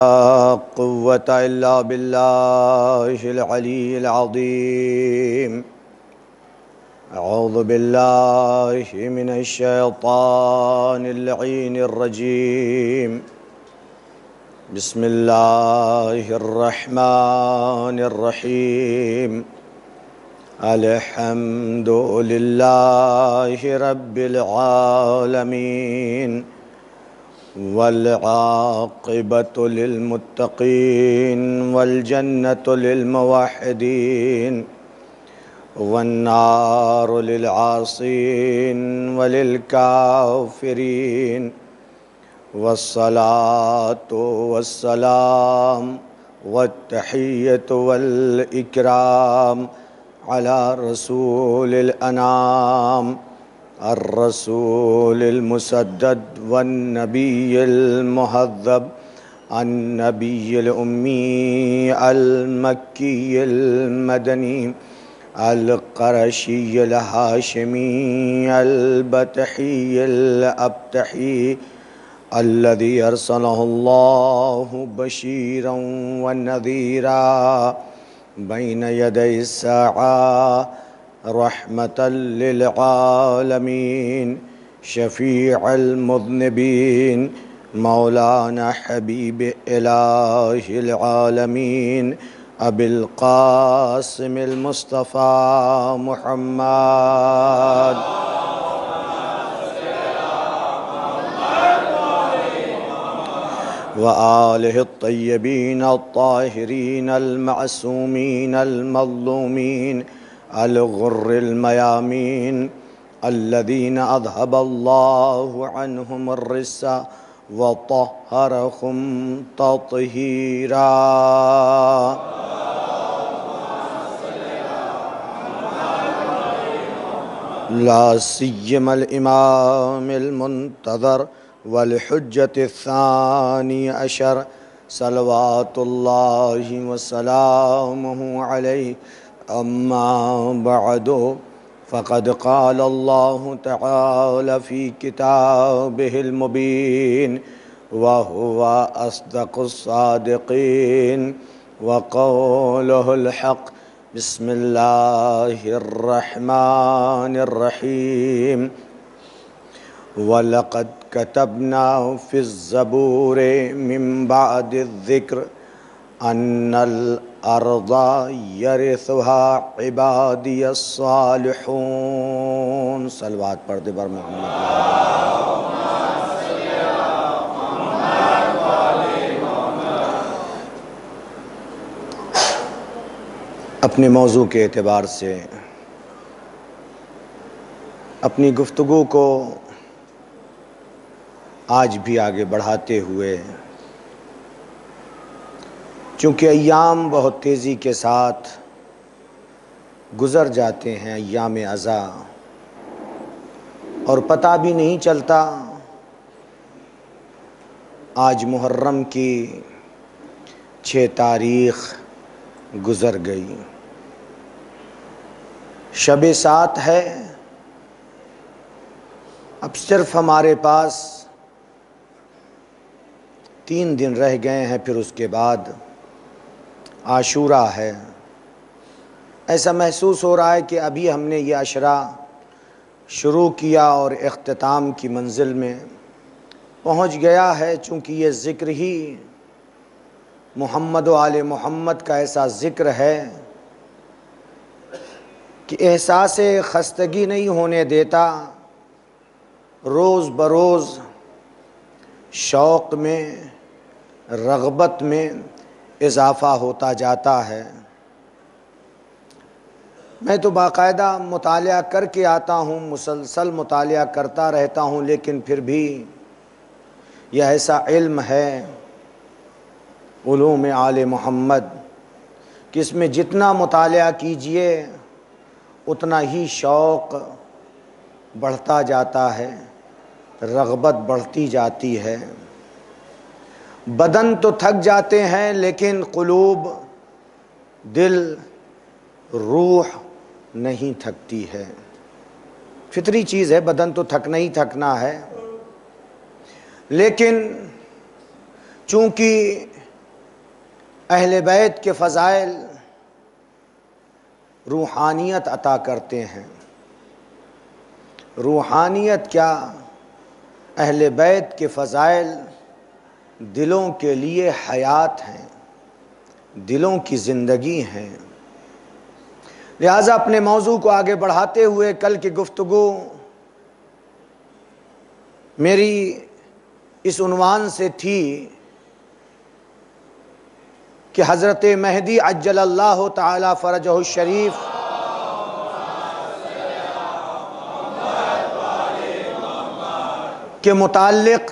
لا قوة إلا بالله العلي العظيم. أعوذ بالله من الشيطان اللعين الرجيم. بسم الله الرحمن الرحيم. الحمد لله رب العالمين، والعاقبة للمتقين، والجنة للموحدين، والنار للعاصين وللكافرين. والصلاة والسلام والتحية والإكرام على رسول الأنام، الرسول المسدد والنبي المهذب، النبي الأمي المكي المدني القرشي الهاشمي البتحي الأبتحي، الذي أرسله الله بشيرا ونذيرا بين يدي الساعة، رحمة للعالمين، شفيع المذنبين، مولانا حبيب إله العالمين، أبي القاسم المصطفى محمد وآله الطيبين الطاهرين المعصومين المظلومين الغر الميامين، الذين أذهب الله عنهم الرجس وطهرهم تطهيرا. لا سيما الإمام المنتظر والحجة الثاني عشر، صلوات الله وسلامه عليه. أما بعد، فقد قال الله تعالى في كتابه المبين، وهو أصدق الصادقين، وقوله الحق. بسم الله الرحمن الرحيم. وَلَقَدْ كَتَبْنَا فِي الزَّبُورِ من بعد الذِّكْرِ أَنَّ الْأَرْضَ يَرِثُهَا عِبَادِيَ الصَّالِحُونَ. صلوات پڑھتے پر محمد. اپنے موضوع کے اعتبار سے اپنی گفتگو کو آج بھی آگے بڑھاتے ہوئے، چونکہ ایام بہت تیزی کے ساتھ گزر جاتے ہیں، ایام عزا، اور پتہ بھی نہیں چلتا آج محرم کی 6 تاریخ گزر گئی، شب 7 ہے. اب صرف ہمارے پاس 3 دن رہ گئے ہیں، پھر اس کے بعد عاشورہ ہے. ایسا محسوس ہو رہا ہے کہ ابھی ہم نے یہ عشرہ شروع کیا اور اختتام کی منزل میں پہنچ گیا ہے، چونکہ یہ ذکر ہی محمد و آل محمد کا ایسا ذکر ہے کہ احساس خستگی نہیں ہونے دیتا. روز بروز شوق میں، رغبت میں اضافہ ہوتا جاتا ہے. میں تو باقاعدہ مطالعہ کر کے آتا ہوں، مسلسل مطالعہ کرتا رہتا ہوں، لیکن پھر بھی یہ ایسا علم ہے علوم آل محمد کہ اس میں جتنا مطالعہ کیجئے اتنا ہی شوق بڑھتا جاتا ہے، رغبت بڑھتی جاتی ہے. بدن تو تھک جاتے ہیں، لیکن قلوب، دل، روح نہیں تھکتی ہے. فطری چیز ہے، بدن تو تھکنا ہی تھکنا ہے، لیکن چونکہ اہل بیت کے فضائل روحانیت عطا کرتے ہیں۔ روحانیت کیا، اہل بیت کے فضائل دلوں کے لیے حیات ہیں، دلوں کی زندگی ہیں۔ لہٰذا اپنے موضوع کو آگے بڑھاتے ہوئے کل کی گفتگو میری اس عنوان سے تھی کہ حضرت مہدی عجل اللہ تعالی فرجہ الشریف کے متعلق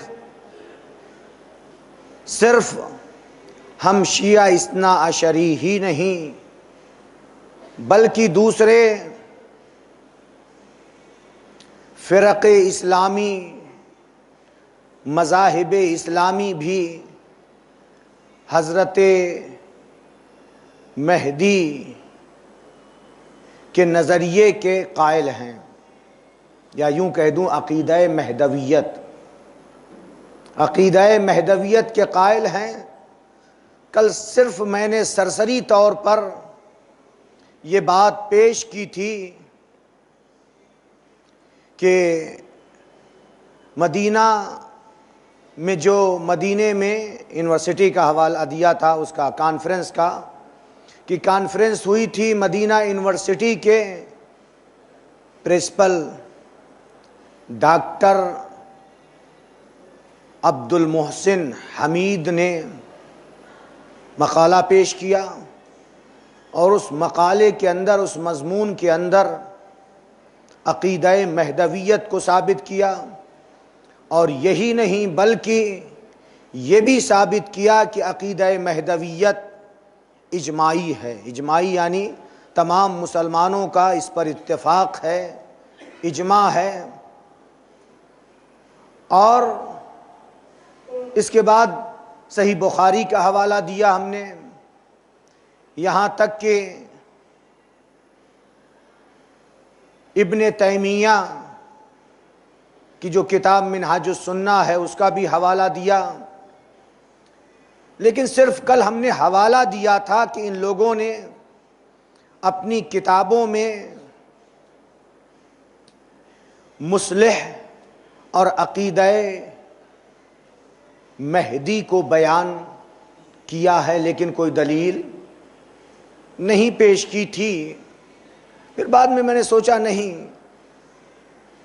صرف ہم شیعہ اثنا عشری ہی نہیں بلکہ دوسرے فرق اسلامی، مذاہب اسلامی بھی حضرت مہدی کے نظریے کے قائل ہیں، یا یوں کہہ دوں عقیدہ مہدویت، عقیدہ مہدویت کے قائل ہیں۔ کل صرف میں نے سرسری طور پر یہ بات پیش کی تھی کہ مدینہ میں جو مدینے میں یونیورسٹی کا حوالہ دیا تھا اس کا کانفرنس کا، کہ کانفرنس ہوئی تھی مدینہ یونیورسٹی کے پرنسپل ڈاکٹر عبد المحسن حمید نے مقالہ پیش کیا، اور اس مقالے کے اندر، اس مضمون کے اندر عقیدہ مہدویت کو ثابت کیا، اور یہی نہیں بلکہ یہ بھی ثابت کیا کہ عقیدہ مہدویت اجماعی ہے۔ اجماعی یعنی تمام مسلمانوں کا اس پر اتفاق ہے، اجماع ہے۔ اور اس کے بعد صحیح بخاری کا حوالہ دیا ہم نے، یہاں تک کہ ابن تیمیہ کی جو کتاب منہاج السنہ ہے اس کا بھی حوالہ دیا۔ لیکن صرف کل ہم نے حوالہ دیا تھا کہ ان لوگوں نے اپنی کتابوں میں مصلح اور عقیدہ مہدی کو بیان کیا ہے، لیکن کوئی دلیل نہیں پیش کی تھی۔ پھر بعد میں نے سوچا نہیں،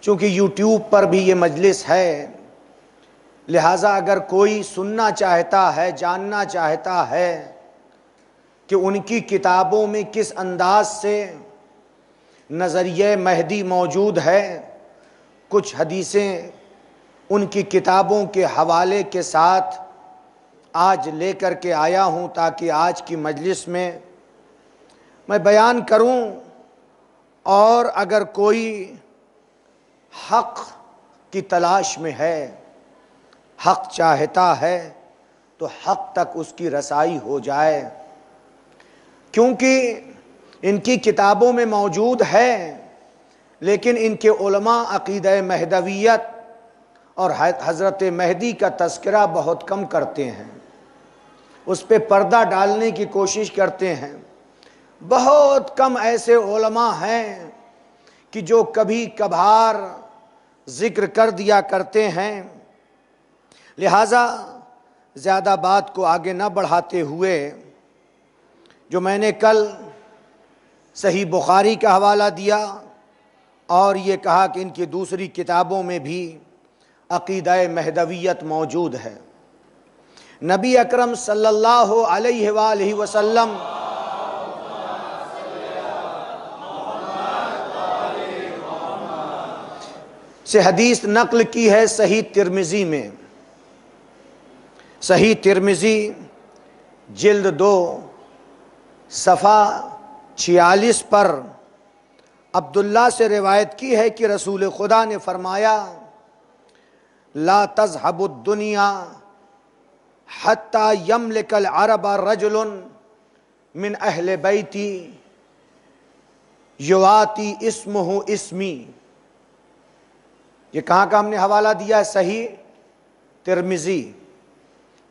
چونکہ یوٹیوب پر بھی یہ مجلس ہے، لہٰذا اگر کوئی سننا چاہتا ہے، جاننا چاہتا ہے کہ ان کی کتابوں میں کس انداز سے نظریہ مہدی موجود ہے، کچھ حدیثیں ان کی کتابوں کے حوالے کے ساتھ آج لے کر کے آیا ہوں تاکہ آج کی مجلس میں میں بیان کروں، اور اگر کوئی حق کی تلاش میں ہے، حق چاہتا ہے، تو حق تک اس کی رسائی ہو جائے، کیونکہ ان کی کتابوں میں موجود ہے، لیکن ان کے علماء عقیدہ مہدویت اور حضرت مہدی کا تذکرہ بہت کم کرتے ہیں، اس پہ پردہ ڈالنے کی کوشش کرتے ہیں۔ بہت کم ایسے علماء ہیں کہ جو کبھی کبھار ذکر کر دیا کرتے ہیں۔ لہٰذا زیادہ بات کو آگے نہ بڑھاتے ہوئے، جو میں نے کل صحیح بخاری کا حوالہ دیا اور یہ کہا کہ ان کی دوسری کتابوں میں بھی عقیدہ مہدویت موجود ہے، نبی اکرم صلی اللہ علیہ وآلہ وسلم سے حدیث نقل کی ہے صحیح ترمذی میں، صحیح ترمذی جلد 2 صفحہ 46 پر عبداللہ سے روایت کی ہے کہ رسول خدا نے فرمایا، لا تذهب الدنیا حتی یملک العرب رجل من اہل بیتی یواتی اسمہ اسمی۔ یہ کہاں کا ہم نے حوالہ دیا ہے؟ صحیح ترمذی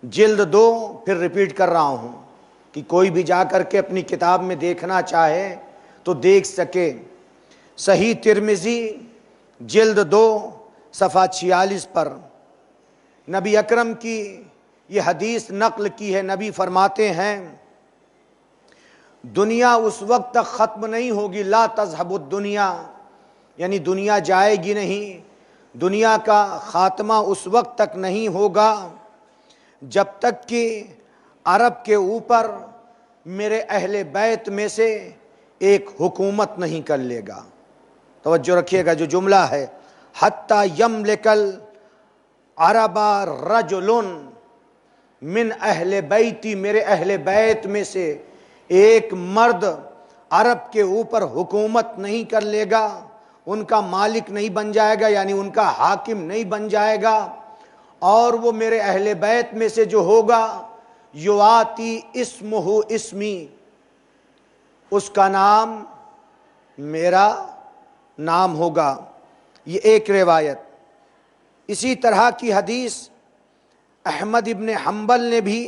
جلد 2، پھر ریپیٹ کر رہا ہوں، کہ کوئی بھی جا کر کے اپنی کتاب میں دیکھنا چاہے تو دیکھ سکے۔ صحیح ترمذی جلد 2 صفحہ 46 پر نبی اکرم کی یہ حدیث نقل کی ہے۔ نبی فرماتے ہیں دنیا اس وقت تک ختم نہیں ہوگی، لا تذهب الدنیا، یعنی دنیا جائے گی نہیں، دنیا کا خاتمہ اس وقت تک نہیں ہوگا جب تک کہ عرب کے اوپر میرے اہل بیت میں سے ایک حکومت نہیں کر لے گا۔ توجہ رکھیے گا، جو جملہ ہے حتی یملک العرب رجل من اہل بیتی، میرے اہل بیت میں سے ایک مرد عرب کے اوپر حکومت نہیں کر لے گا، ان کا مالک نہیں بن جائے گا، یعنی ان کا حاکم نہیں بن جائے گا، اور وہ میرے اہل بیت میں سے جو ہوگا یواتی اسمہ اسمی، اس کا نام میرا نام ہوگا۔ یہ ایک روایت۔ اسی طرح کی حدیث احمد ابن حنبل نے بھی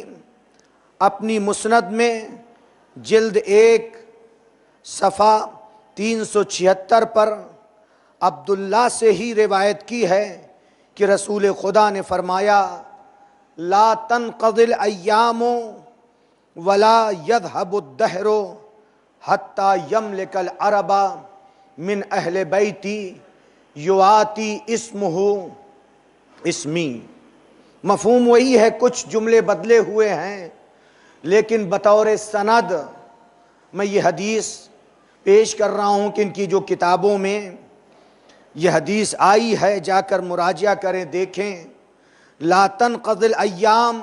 اپنی مسند میں جلد 1 صفحہ 376 پر عبداللہ سے ہی روایت کی ہے کہ رسول خدا نے فرمایا لا تنقضی الایام ولا یذهب الدہر حتی یملک العرب من اہل بیتی یواتی اسمہ اسمی۔ مفہوم وہی ہے، کچھ جملے بدلے ہوئے ہیں، لیکن بطور سند میں یہ حدیث پیش کر رہا ہوں کہ ان کی جو کتابوں میں یہ حدیث آئی ہے جا کر مراجعہ کریں، دیکھیں۔ لا تنقضی الایام،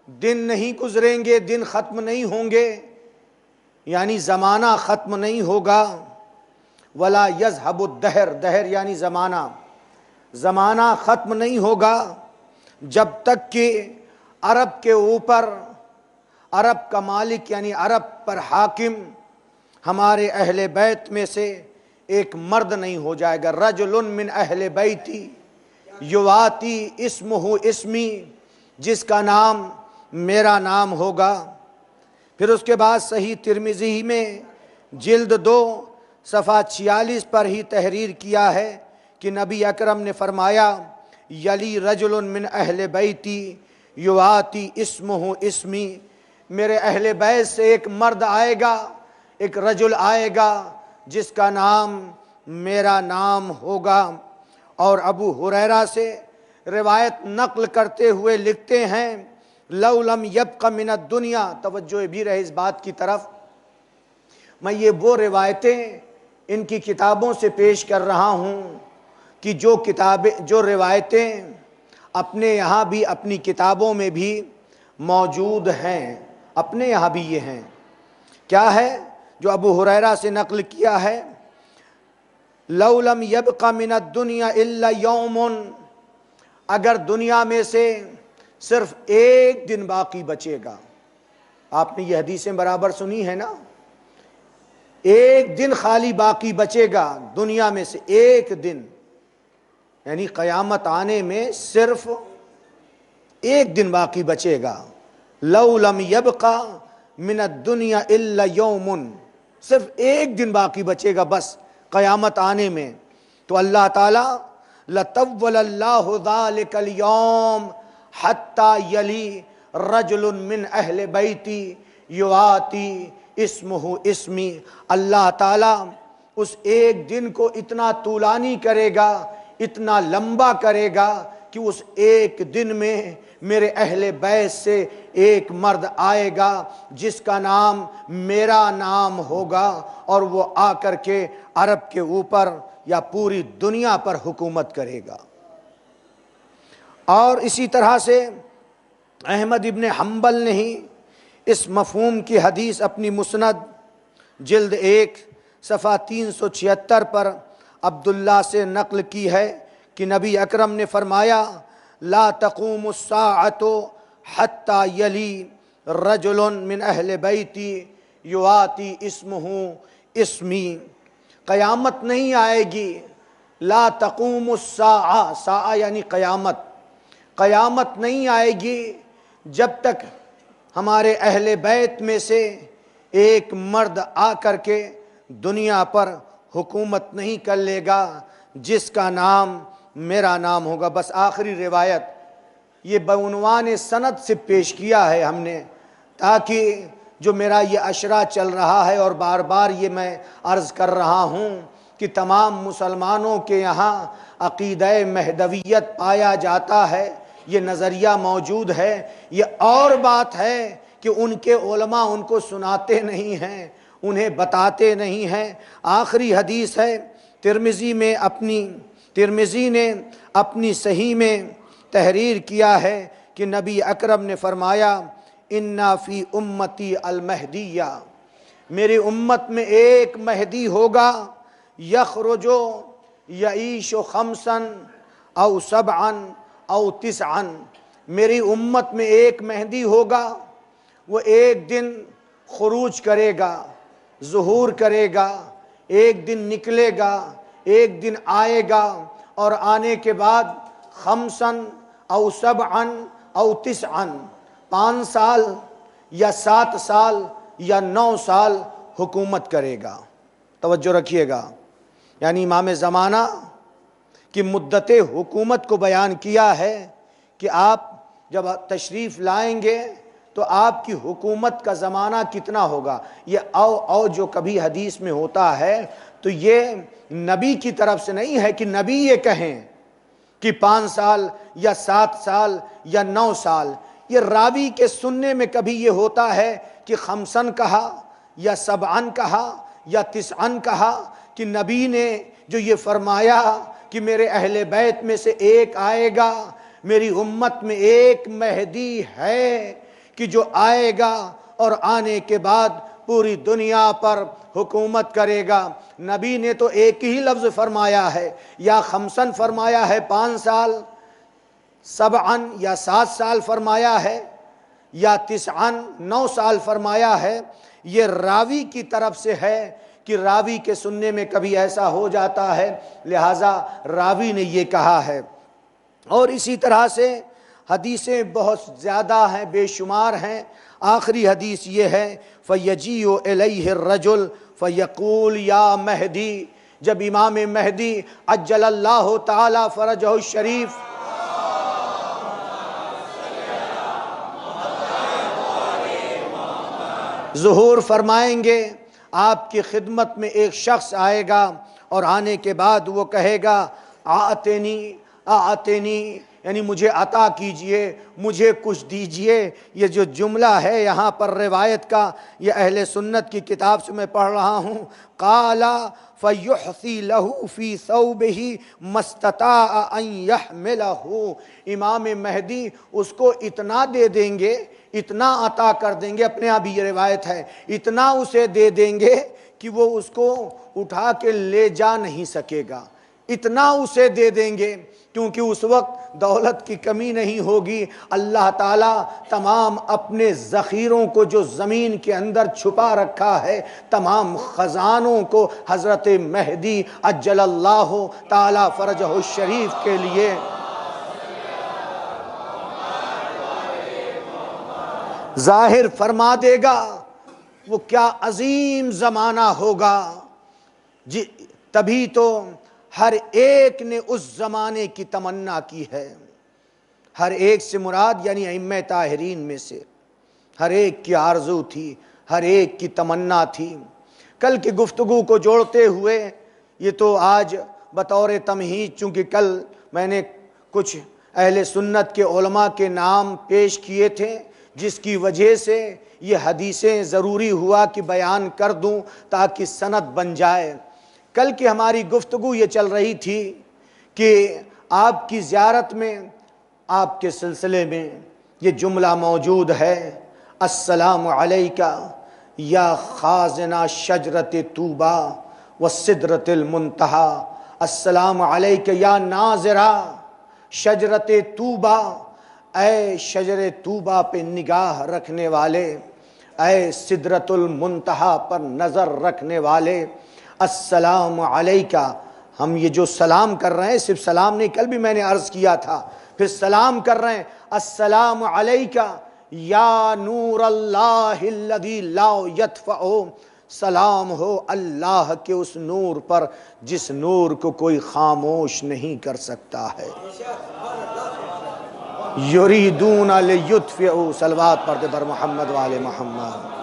دن نہیں گزریں گے، دن ختم نہیں ہوں گے، یعنی زمانہ ختم نہیں ہوگا۔ ولا یذهب الدہر، دہر یعنی زمانہ، زمانہ ختم نہیں ہوگا جب تک کہ عرب کے اوپر، عرب کا مالک یعنی عرب پر حاکم ہمارے اہل بیت میں سے ایک مرد نہیں ہو جائے گا۔ رجل من اہل بیتی یواتی اسمہ اسمی، جس کا نام میرا نام ہوگا۔ پھر اس کے بعد صحیح ترمذی میں جلد 2 صفحہ 46 پر ہی تحریر کیا ہے کہ نبی اکرم نے فرمایا یلی رجل من اہل بیتی یواتی اسمہ اسمی، میرے اہل بیت سے ایک مرد آئے گا، ایک رجل آئے گا جس کا نام میرا نام ہوگا۔ اور ابو ہریرہ سے روایت نقل کرتے ہوئے لکھتے ہیں لو لم یبق من الدنیا، توجہ بھی رہے اس بات کی طرف، میں یہ وہ روایتیں ان کی کتابوں سے پیش کر رہا ہوں کہ جو روایتیں اپنے یہاں بھی اپنی کتابوں میں بھی موجود ہیں، اپنے یہاں بھی یہ ہیں۔ کیا ہے جو ابو ہریرہ سے نقل کیا ہے؟ لو لم یبق من الدنیا الا یوم، اگر دنیا میں سے صرف ایک دن باقی بچے گا۔ آپ نے یہ حدیثیں برابر سنی ہے نا، ایک دن خالی باقی بچے گا دنیا میں سے، ایک دن، یعنی قیامت آنے میں صرف ایک دن باقی بچے گا۔ لو لم یبق من الدنیا الا یوم، صرف ایک دن باقی بچے گا بس قیامت آنے میں، تو اللہ تعالیٰ لطول اللہ ذلک اليوم حتی یلی رجل من اہل بیتی یواتی اسمہ اسمی، اللہ تعالیٰ اس ایک دن کو اتنا طولانی کرے گا، اتنا لمبا کرے گا کہ اس ایک دن میں میرے اہل بیت سے ایک مرد آئے گا جس کا نام میرا نام ہوگا، اور وہ آ کر کے عرب کے اوپر یا پوری دنیا پر حکومت کرے گا۔ اور اسی طرح سے احمد ابن حنبل نے ہی اس مفہوم کی حدیث اپنی مسند جلد 1 صفحہ 376 پر عبداللہ سے نقل کی ہے کہ نبی اکرم نے فرمایا لا تقوم الساعۃ حتی یلی رجل من اہل بیتی یواتی اسمہ اسمی، قیامت نہیں آئے گی، لا تقوم الساعہ، ساعہ یعنی قیامت، قیامت نہیں آئے گی جب تک ہمارے اہل بیت میں سے ایک مرد آ کر کے دنیا پر حکومت نہیں کر لے گا جس کا نام میرا نام ہوگا۔ بس آخری روایت یہ بعنوان سند سے پیش کیا ہے ہم نے، تاکہ جو میرا یہ عشرہ چل رہا ہے اور بار بار یہ میں عرض کر رہا ہوں کہ تمام مسلمانوں کے یہاں عقیدہ مہدویت پایا جاتا ہے، یہ نظریہ موجود ہے۔ یہ اور بات ہے کہ ان کے علماء ان کو سناتے نہیں ہیں، انہیں بتاتے نہیں ہیں۔ آخری حدیث ہے، ترمذی نے اپنی صحیح میں تحریر کیا ہے کہ نبی اکرم نے فرمایا اِنَّ فِي اُمَّتِي الْمَہْدِیَّ، میری امت میں ایک مہدی ہوگا، یخرج یعیش خمسا او سبعا او تسعا، میری امت میں ایک مہدی ہوگا، وہ ایک دن خروج کرے گا، ظہور کرے گا، ایک دن نکلے گا، ایک دن آئے گا، اور آنے کے بعد خمسا او سبعا او تسعا، 5 سال یا 7 سال یا 9 سال حکومت کرے گا۔ توجہ رکھیے گا، یعنی امام زمانہ کی مدت حکومت کو بیان کیا ہے کہ آپ جب تشریف لائیں گے تو آپ کی حکومت کا زمانہ کتنا ہوگا۔ یہ او جو کبھی حدیث میں ہوتا ہے تو یہ نبی کی طرف سے نہیں ہے کہ نبی یہ کہیں کہ 5 سال یا 7 سال یا 9 سال، یہ راوی کے سننے میں کبھی یہ ہوتا ہے کہ خمسن کہا یا سبعن کہا یا تسعن کہا، کہ نبی نے جو یہ فرمایا کہ میرے اہل بیت میں سے ایک آئے گا، میری امت میں ایک مہدی ہے کہ جو آئے گا اور آنے کے بعد پوری دنیا پر حکومت کرے گا۔ نبی نے تو ایک ہی لفظ فرمایا ہے، یا خمسن فرمایا ہے 5 سال، سبعن یا 7 سال فرمایا ہے، یا تسعن 9 سال فرمایا ہے۔ یہ راوی کی طرف سے ہے کہ راوی کے سننے میں کبھی ایسا ہو جاتا ہے، لہٰذا راوی نے یہ کہا ہے۔ اور اسی طرح سے حدیثیں بہت زیادہ ہیں، بے شمار ہیں۔ آخری حدیث یہ ہے فَيَجِيءُ إِلَيْهِ الرَّجُلُ فَيَقُولُ يَا مَہْدِی، جب امام مہدی عجل اللہ تعالی فرجہ الشریف ظہور فرمائیں گے، آپ کی خدمت میں ایک شخص آئے گا اور آنے کے بعد وہ کہے گا آتینی آتینی، یعنی مجھے عطا کیجئے، مجھے کچھ دیجئے۔ یہ جو جملہ ہے یہاں پر روایت کا، یہ اہل سنت کی کتاب سے میں پڑھ رہا ہوں۔ قال فَيُحْثِي لَهُ فِي ثَوْبِهِ مَا اسْتَطَاعَ أَن يَحْمِلَهُ، امام مہدی اس کو اتنا دے دیں گے، اتنا عطا کر دیں گے، اپنے آپ یہ روایت ہے، اتنا اسے دے دیں گے کہ وہ اس کو اٹھا کے لے جا نہیں سکے گا، اتنا اسے دے دیں گے، کیونکہ اس وقت دولت کی کمی نہیں ہوگی۔ اللہ تعالیٰ تمام اپنے ذخیروں کو جو زمین کے اندر چھپا رکھا ہے، تمام خزانوں کو حضرت مہدی عجل اللہ تعالی فرجہ الشریف کے لیے ظاہر فرما دے گا۔ وہ کیا عظیم زمانہ ہوگا، تبھی تو ہر ایک نے اس زمانے کی تمنا کی ہے۔ ہر ایک سے مراد یعنی ائمہ طاہرین میں سے ہر ایک کی آرزو تھی، ہر ایک کی تمنا تھی۔ کل کی گفتگو کو جوڑتے ہوئے یہ تو آج بطور تمہید، چونکہ کل میں نے کچھ اہل سنت کے علماء کے نام پیش کیے تھے، جس کی وجہ سے یہ حدیثیں ضروری ہوا کہ بیان کر دوں تاکہ سند بن جائے۔ کل کی ہماری گفتگو یہ چل رہی تھی کہ آپ کی زیارت میں، آپ کے سلسلے میں یہ جملہ موجود ہے، السلام علیکہ یا خازنہ شجرت طوبی والسدرۃ المنتہی، السلام علیکہ یا ناظرہ شجرت طوبی، اے شجر طوبی پہ نگاہ رکھنے والے، اے سدرۃ المنتہی پر نظر رکھنے والے، السلام علیکہ۔ ہم یہ جو سلام کر رہے ہیں صرف سلام نہیں، کل بھی میں نے عرض کیا تھا، پھر سلام کر رہے ہیں السلام علیکہ، یا نور اللہ الذی لا یطفأ، سلام ہو اللہ کے اس نور پر جس نور کو کوئی خاموش نہیں کر سکتا ہے۔ یریدون لیطفئوا، صلوات پڑھتے بر محمد وآل محمد۔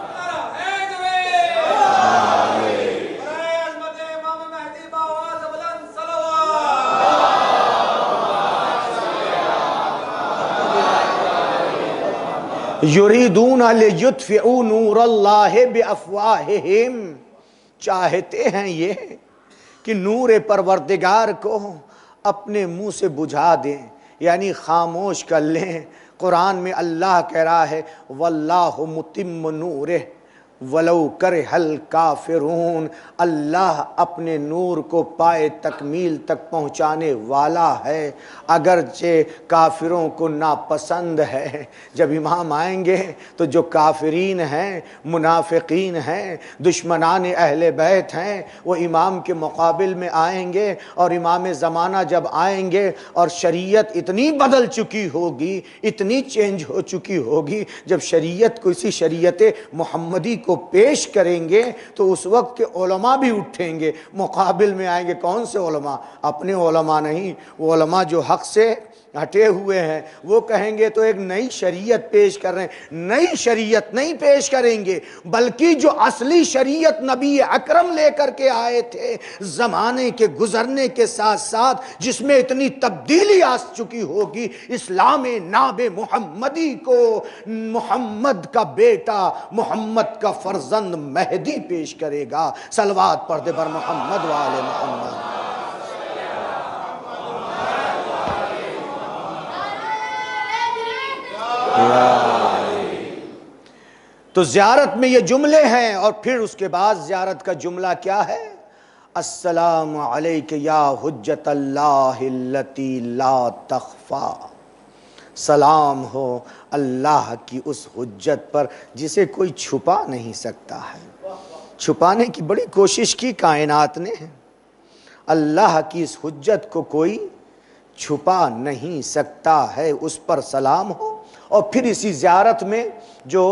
یریدون لیطفئوا نور اللہ بافواہہم، چاہتے ہیں یہ کہ نور پروردگار کو اپنے منہ سے بجھا دیں، یعنی خاموش کر لیں۔ قرآن میں اللہ کہہ رہا ہے واللہ متم نورہ ولو کرہ الکافرون، اللہ اپنے نور کو پائے تکمیل تک پہنچانے والا ہے اگرچہ کافروں کو ناپسند ہے۔ جب امام آئیں گے تو جو کافرین ہیں، منافقین ہیں، دشمنان اہل بیت ہیں، وہ امام کے مقابل میں آئیں گے، اور امام زمانہ جب آئیں گے اور شریعت اتنی بدل چکی ہوگی، اتنی چینج ہو چکی ہوگی، جب شریعت کو اسی شریعت محمدی کو پیش کریں گے تو اس وقت کے علماء بھی اٹھیں گے، مقابل میں آئیں گے۔ کون سے علماء؟ اپنے علماء نہیں، وہ علماء جو حق سے ہٹے ہوئے ہیں، وہ کہیں گے تو ایک نئی شریعت پیش کر رہے ہیں۔ نئی شریعت نہیں پیش کریں گے، بلکہ جو اصلی شریعت نبی اکرم لے کر کے آئے تھے زمانے کے گزرنے کے ساتھ ساتھ، جس میں اتنی تبدیلی آ چکی ہوگی، اسلام ناب محمدی کو محمد کا بیٹا، محمد کا فرزند مہدی پیش کرے گا۔ صلوات پڑھ دے بر محمد وآل محمد۔ تو زیارت میں یہ جملے ہیں، اور پھر اس کے بعد زیارت کا جملہ کیا ہے؟ السلام علیک یا حجت اللہ التی لا تخفا، سلام ہو اللہ کی اس حجت پر جسے کوئی چھپا نہیں سکتا ہے۔ چھپانے کی بڑی کوشش کی کائنات نے، اللہ کی اس حجت کو کوئی چھپا نہیں سکتا ہے، اس پر سلام ہو۔ اور پھر اسی زیارت میں جو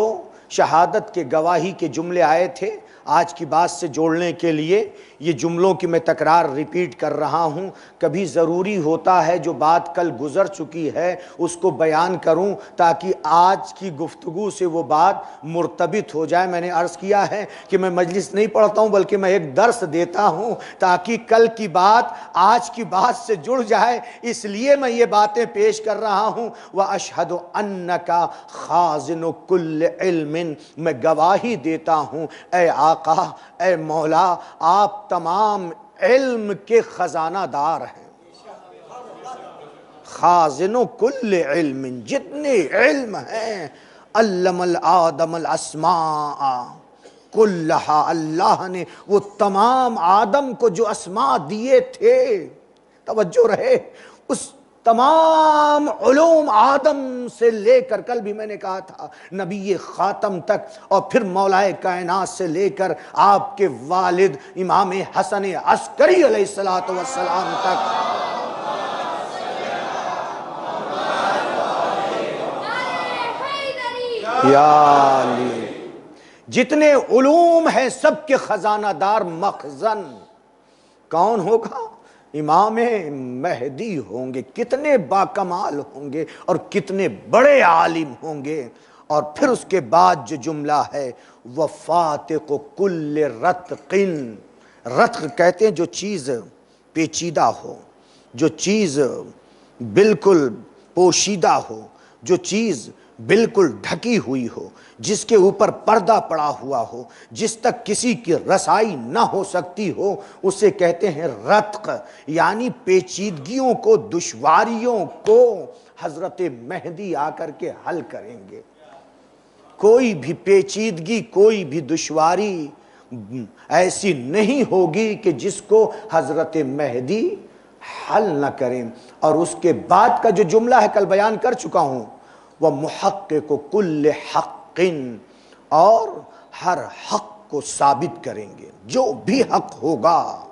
شہادت کے گواہی کے جملے آئے تھے، آج کی بات سے جوڑنے کے لیے یہ جملوں کی میں تکرار ریپیٹ کر رہا ہوں۔ کبھی ضروری ہوتا ہے جو بات کل گزر چکی ہے اس کو بیان کروں تاکہ آج کی گفتگو سے وہ بات مرتبط ہو جائے۔ میں نے عرض کیا ہے کہ میں مجلس نہیں پڑھتا ہوں بلکہ میں ایک درس دیتا ہوں تاکہ کل کی بات آج کی بات سے جڑ جائے، اس لیے میں یہ باتیں پیش کر رہا ہوں۔ وَأَشْهَدُ أَنَّكَ خَازِنُ كُلِّ عِلْمٍ، میں گواہی دیتا ہوں اے آقا، اے مولا، آپ تمام علم کے خزانہ دار ہیں۔ خازن کل علم، جتنے علم ہیں، علم الآدم الاسماء کلہا، اللہ نے وہ تمام آدم کو جو اسماء دیے تھے، توجہ رہے، اس تمام علوم آدم سے لے کر، کل بھی میں نے کہا تھا نبی خاتم تک، اور پھر مولا کائنات سے لے کر آپ کے والد امام حسن عسکری علیہ السلام تک، یا علی، جتنے علوم ہیں سب کے خزانہ دار مخزن کون ہوگا؟ امام مہدی ہوں گے۔ کتنے باکمال ہوں گے اور کتنے بڑے عالم ہوں گے۔ اور پھر اس کے بعد جو جملہ ہے وَفَاتِقُ كُلِّ رَتْقٍ، رتق کہتے ہیں جو چیز پیچیدہ ہو، جو چیز بالکل پوشیدہ ہو، جو چیز بالکل ڈھکی ہوئی ہو، جس کے اوپر پردہ پڑا ہوا ہو، جس تک کسی کی رسائی نہ ہو سکتی ہو، اسے کہتے ہیں رتق۔ یعنی پیچیدگیوں کو، دشواریوں کو حضرت مہدی آ کر کے حل کریں گے۔ کوئی بھی پیچیدگی، کوئی بھی دشواری ایسی نہیں ہوگی کہ جس کو حضرت مہدی حل نہ کریں۔ اور اس کے بعد کا جو جملہ ہے کل بیان کر چکا ہوں، وَمُحَقِّقُ كُلِّ حَقٍ، اور ہر حق کو ثابت کریں گے۔ جو بھی حق ہوگا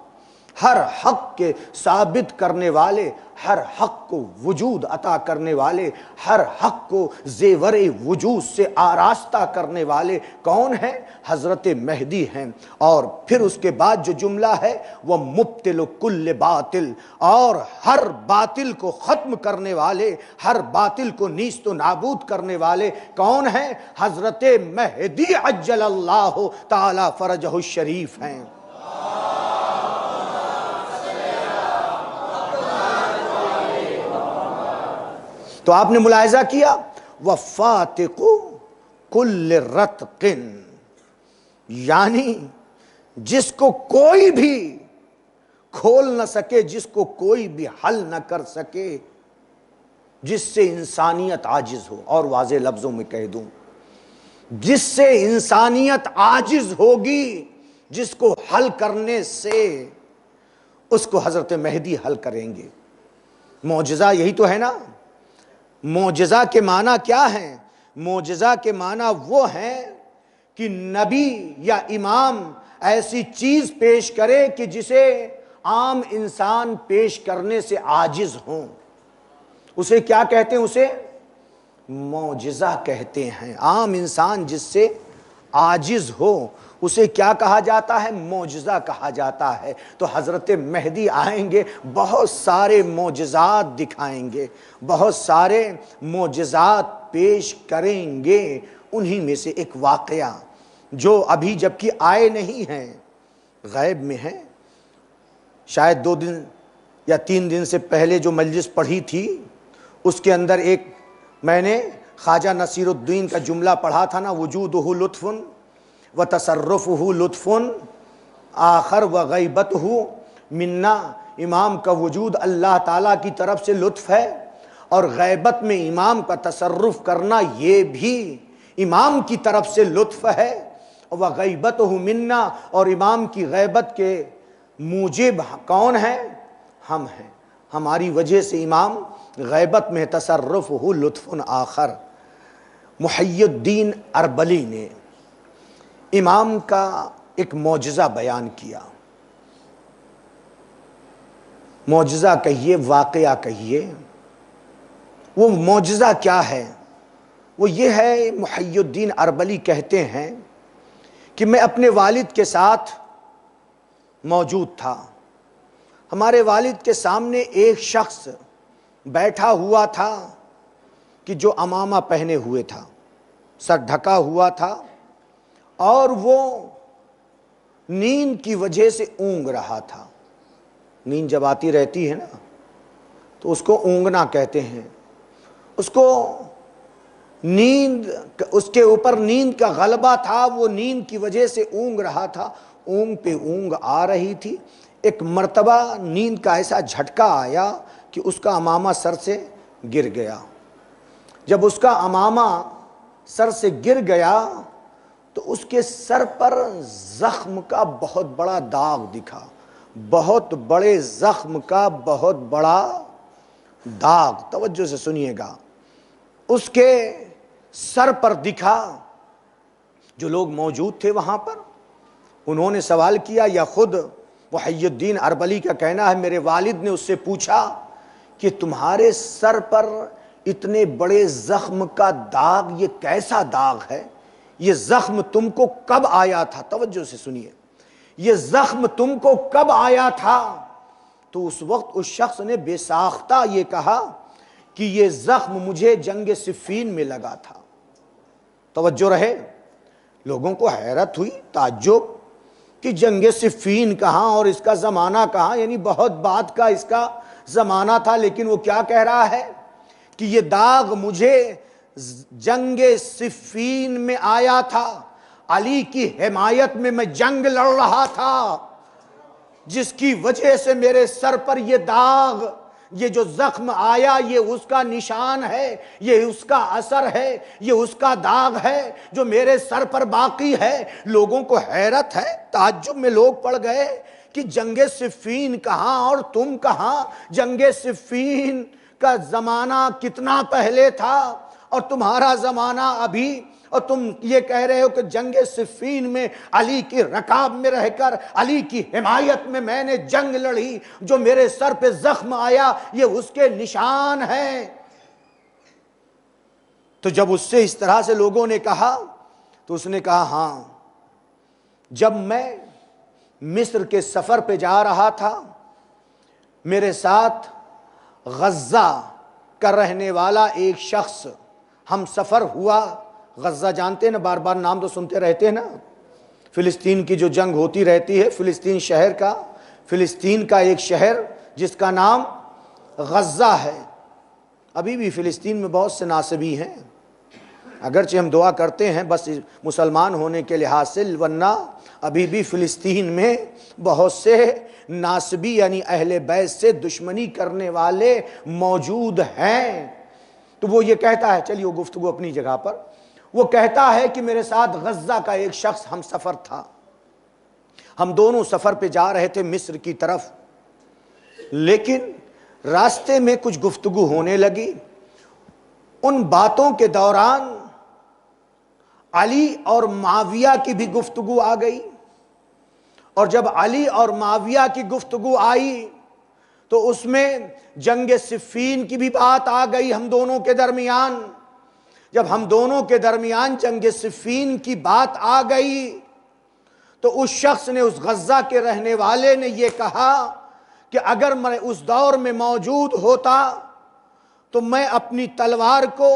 ہر حق کے ثابت کرنے والے، ہر حق کو وجود عطا کرنے والے، ہر حق کو زیور وجود سے آراستہ کرنے والے کون ہیں؟ حضرت مہدی ہیں۔ اور پھر اس کے بعد جو جملہ ہے وہ مبطل کل باطل، اور ہر باطل کو ختم کرنے والے، ہر باطل کو نیست و نابود کرنے والے کون ہیں؟ حضرت مہدی عجل اللہ تعالی فرجہ الشریف ہیں۔ تو آپ نے ملاحظہ کیا وَفَاتِقُ كُلِّ رَتْقٍ، یعنی جس کو کوئی بھی کھول نہ سکے، جس کو کوئی بھی حل نہ کر سکے، جس سے انسانیت عاجز ہو، اور واضح لفظوں میں کہہ دوں، جس سے انسانیت عاجز ہوگی، جس کو حل کرنے سے اس کو حضرت مہدی حل کریں گے۔ معجزہ یہی تو ہے نا۔ معجزہ کے معنی کیا ہیں؟ معجزہ کے معنی وہ ہیں کہ نبی یا امام ایسی چیز پیش کرے کہ جسے عام انسان پیش کرنے سے عاجز ہوں۔ اسے کیا کہتے ہیں؟ اسے معجزہ کہتے ہیں۔ عام انسان جس سے عاجز ہو اسے کیا کہا جاتا ہے؟ معجزہ کہا جاتا ہے۔ تو حضرت مہدی آئیں گے، بہت سارے معجزات دکھائیں گے، بہت سارے معجزات پیش کریں گے۔ انہی میں سے ایک واقعہ جو ابھی جبکہ آئے نہیں ہیں، غیب میں ہیں، شاید 2 دن یا 3 دن سے پہلے جو مجلس پڑھی تھی اس کے اندر ایک میں نے خواجہ نصیر الدین کا جملہ پڑھا تھا نا، وجودہ لطف و تصرفہ لطف آخر و غیبتہ منا۔ امام کا وجود اللہ تعالیٰ کی طرف سے لطف ہے، اور غیبت میں امام کا تصرف کرنا یہ بھی امام کی طرف سے لطف ہے۔ و غیبتہ منا، اور امام کی غیبت کے موجب کون ہے؟ ہم ہیں۔ ہماری وجہ سے امام غیبت میں تصرفہ لطف آخر۔ محی الدین اربلی نے امام کا ایک معجزہ بیان کیا۔ معجزہ کہیے، واقعہ کہیے، وہ معجزہ کیا ہے؟ وہ یہ ہے، محی الدین اربلی کہتے ہیں کہ میں اپنے والد کے ساتھ موجود تھا۔ ہمارے والد کے سامنے ایک شخص بیٹھا ہوا تھا کہ جو عمامہ پہنے ہوئے تھا، سر ڈھکا ہوا تھا، اور وہ نیند کی وجہ سے اونگ رہا تھا۔ نیند جب آتی رہتی ہے نا تو اس کو اونگنا کہتے ہیں۔ اس کو نیند، اس کے اوپر نیند کا غلبہ تھا، وہ نیند کی وجہ سے اونگ رہا تھا، اونگ پہ اونگ آ رہی تھی۔ ایک مرتبہ نیند کا ایسا جھٹکا آیا کہ اس کا عمامہ سر سے گر گیا۔ جب اس کا عمامہ سر سے گر گیا تو اس کے سر پر زخم کا بہت بڑا داغ دکھا، بہت بڑے زخم کا بہت بڑا داغ۔ توجہ سے سنیے گا، اس کے سر پر دکھا۔ جو لوگ موجود تھے وہاں پر انہوں نے سوال کیا، یا خود محی الدین اربلی کا کہنا ہے میرے والد نے اس سے پوچھا کہ تمہارے سر پر اتنے بڑے زخم کا داغ یہ کیسا داغ ہے؟ یہ زخم تم کو کب آیا تھا؟ توجہ سے سنیے، یہ زخم تم کو کب آیا تھا؟ تو اس وقت اس شخص نے بے ساختہ یہ کہا کہ یہ زخم مجھے جنگ صفین میں لگا تھا۔ توجہ رہے، لوگوں کو حیرت ہوئی، تعجب کہ جنگ صفین کہاں اور اس کا زمانہ کہاں، یعنی بہت بعد کا اس کا زمانہ تھا، لیکن وہ کیا کہہ رہا ہے کہ یہ داغ مجھے جنگ صفین میں آیا تھا، علی کی حمایت میں جنگ لڑ رہا تھا، جس کی وجہ سے میرے سر پر یہ داغ، یہ جو زخم آیا، یہ اس کا نشان ہے، یہ اس کا اثر ہے، یہ اس کا داغ ہے جو میرے سر پر باقی ہے۔ لوگوں کو حیرت ہے، تعجب میں لوگ پڑ گئے کہ جنگ صفین کہاں اور تم کہاں؟ جنگ صفین کا زمانہ کتنا پہلے تھا اور تمہارا زمانہ ابھی اور تم یہ کہہ رہے ہو کہ جنگ صفین میں علی کی رکاب میں رہ کر علی کی حمایت میں نے جنگ لڑی، جو میرے سر پہ زخم آیا یہ اس کے نشان ہے۔ تو جب اس سے اس طرح سے لوگوں نے کہا تو اس نے کہا ہاں، جب میں مصر کے سفر پہ جا رہا تھا میرے ساتھ غزہ کا رہنے والا ایک شخص ہم سفر ہوا۔ غزہ جانتے ہیں نا، بار بار نام تو سنتے رہتے ہیں نا، فلسطین کی جو جنگ ہوتی رہتی ہے، فلسطین کا ایک شہر جس کا نام غزہ ہے۔ ابھی بھی فلسطین میں بہت سے ناصبی ہیں، اگرچہ ہم دعا کرتے ہیں بس مسلمان ہونے کے لحاظ سے، ورنہ ابھی بھی فلسطین میں بہت سے ناصبی یعنی اہل بیت سے دشمنی کرنے والے موجود ہیں۔ تو وہ یہ کہتا ہے، چلیے وہ گفتگو اپنی جگہ پر، وہ کہتا ہے کہ میرے ساتھ غزہ کا ایک شخص ہم سفر تھا، ہم دونوں سفر پہ جا رہے تھے مصر کی طرف، لیکن راستے میں کچھ گفتگو ہونے لگی۔ ان باتوں کے دوران علی اور معاویہ کی بھی گفتگو آ گئی، اور جب علی اور معاویہ کی گفتگو آئی تو اس میں جنگ صفین کی بھی بات آ گئی ہم دونوں کے درمیان۔ جب ہم دونوں کے درمیان جنگ صفین کی بات آ گئی تو اس شخص نے، اس غزہ کے رہنے والے نے یہ کہا کہ اگر میں اس دور میں موجود ہوتا تو میں اپنی تلوار کو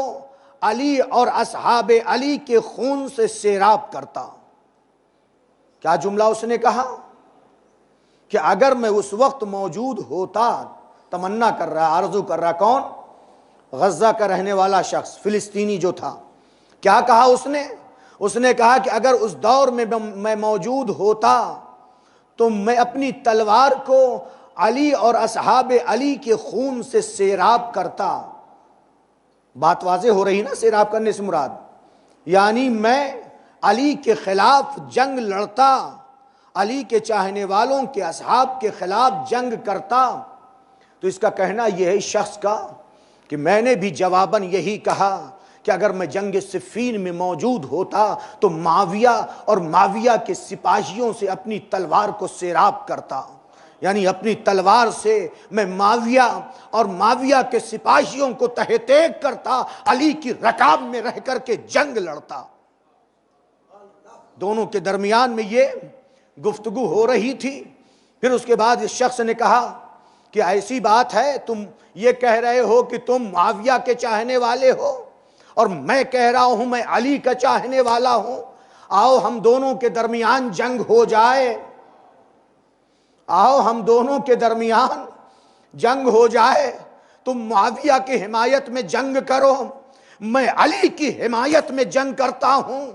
علی اور اصحاب علی کے خون سے سیراب کرتا۔ کیا جملہ اس نے کہا؟ کہ اگر میں اس وقت موجود ہوتا، تمنا کر رہا، آرزو کر رہا، کون؟ غزہ کا رہنے والا شخص، فلسطینی جو تھا۔ کیا کہا اس نے کہا کہ اگر اس دور میں میں موجود ہوتا تو میں اپنی تلوار کو علی اور اصحاب علی کے خون سے سیراب کرتا۔ بات واضح ہو رہی نا، سیراب کرنے سے مراد یعنی میں علی کے خلاف جنگ لڑتا، علی کے چاہنے والوں کے اصحاب کے خلاف جنگ کرتا۔ تو اس کا کہنا یہ ہے شخص کا کہ میں نے بھی جواباً یہی کہا کہ اگر میں جنگ صفین میں موجود ہوتا تو معاویہ اور معاویہ کے سپاہیوں سے اپنی تلوار کو سیراب کرتا، یعنی اپنی تلوار سے میں معاویہ اور معاویہ کے سپاہیوں کو تہہ تیگ کرتا، علی کی رکاب میں رہ کر کے جنگ لڑتا۔ دونوں کے درمیان میں یہ گفتگو ہو رہی تھی۔ پھر اس کے بعد اس شخص نے کہا کہ ایسی بات ہے، تم یہ کہہ رہے ہو کہ تم معاویہ کے چاہنے والے ہو اور میں کہہ رہا ہوں میں علی کا چاہنے والا ہوں، آؤ ہم دونوں کے درمیان جنگ ہو جائے، آؤ ہم دونوں کے درمیان جنگ ہو جائے، تم معاویہ کی حمایت میں جنگ کرو، میں علی کی حمایت میں جنگ کرتا ہوں۔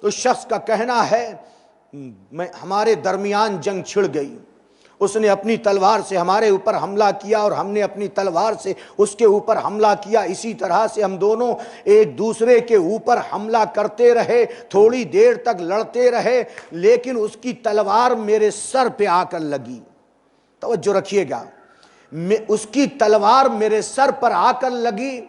تو شخص کا کہنا ہے ہمارے درمیان جنگ چھڑ گئی، اس نے اپنی تلوار سے ہمارے اوپر حملہ کیا اور ہم نے اپنی تلوار سے اس کے اوپر حملہ کیا، اسی طرح سے ہم دونوں ایک دوسرے کے اوپر حملہ کرتے رہے، تھوڑی دیر تک لڑتے رہے، لیکن اس کی تلوار میرے سر پہ آ کر لگی۔ توجہ رکھیے گا، اس کی تلوار میرے سر پر آ کر لگی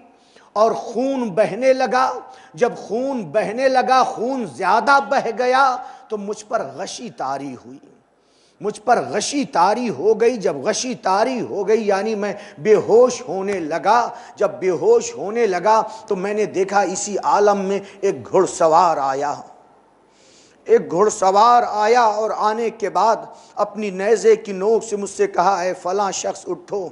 اور خون بہنے لگا۔ جب خون بہنے لگا، خون زیادہ بہہ گیا تو مجھ پر غشی طاری ہوئی، مجھ پر غشی طاری ہو گئی۔ جب غشی طاری ہو گئی یعنی میں بے ہوش ہونے لگا۔ جب بے ہوش ہونے لگا تو میں نے دیکھا اسی عالم میں ایک گھڑ سوار آیا، ایک گھڑ سوار آیا اور آنے کے بعد اپنی نیزے کی نوک سے مجھ سے کہا اے فلاں شخص اٹھو،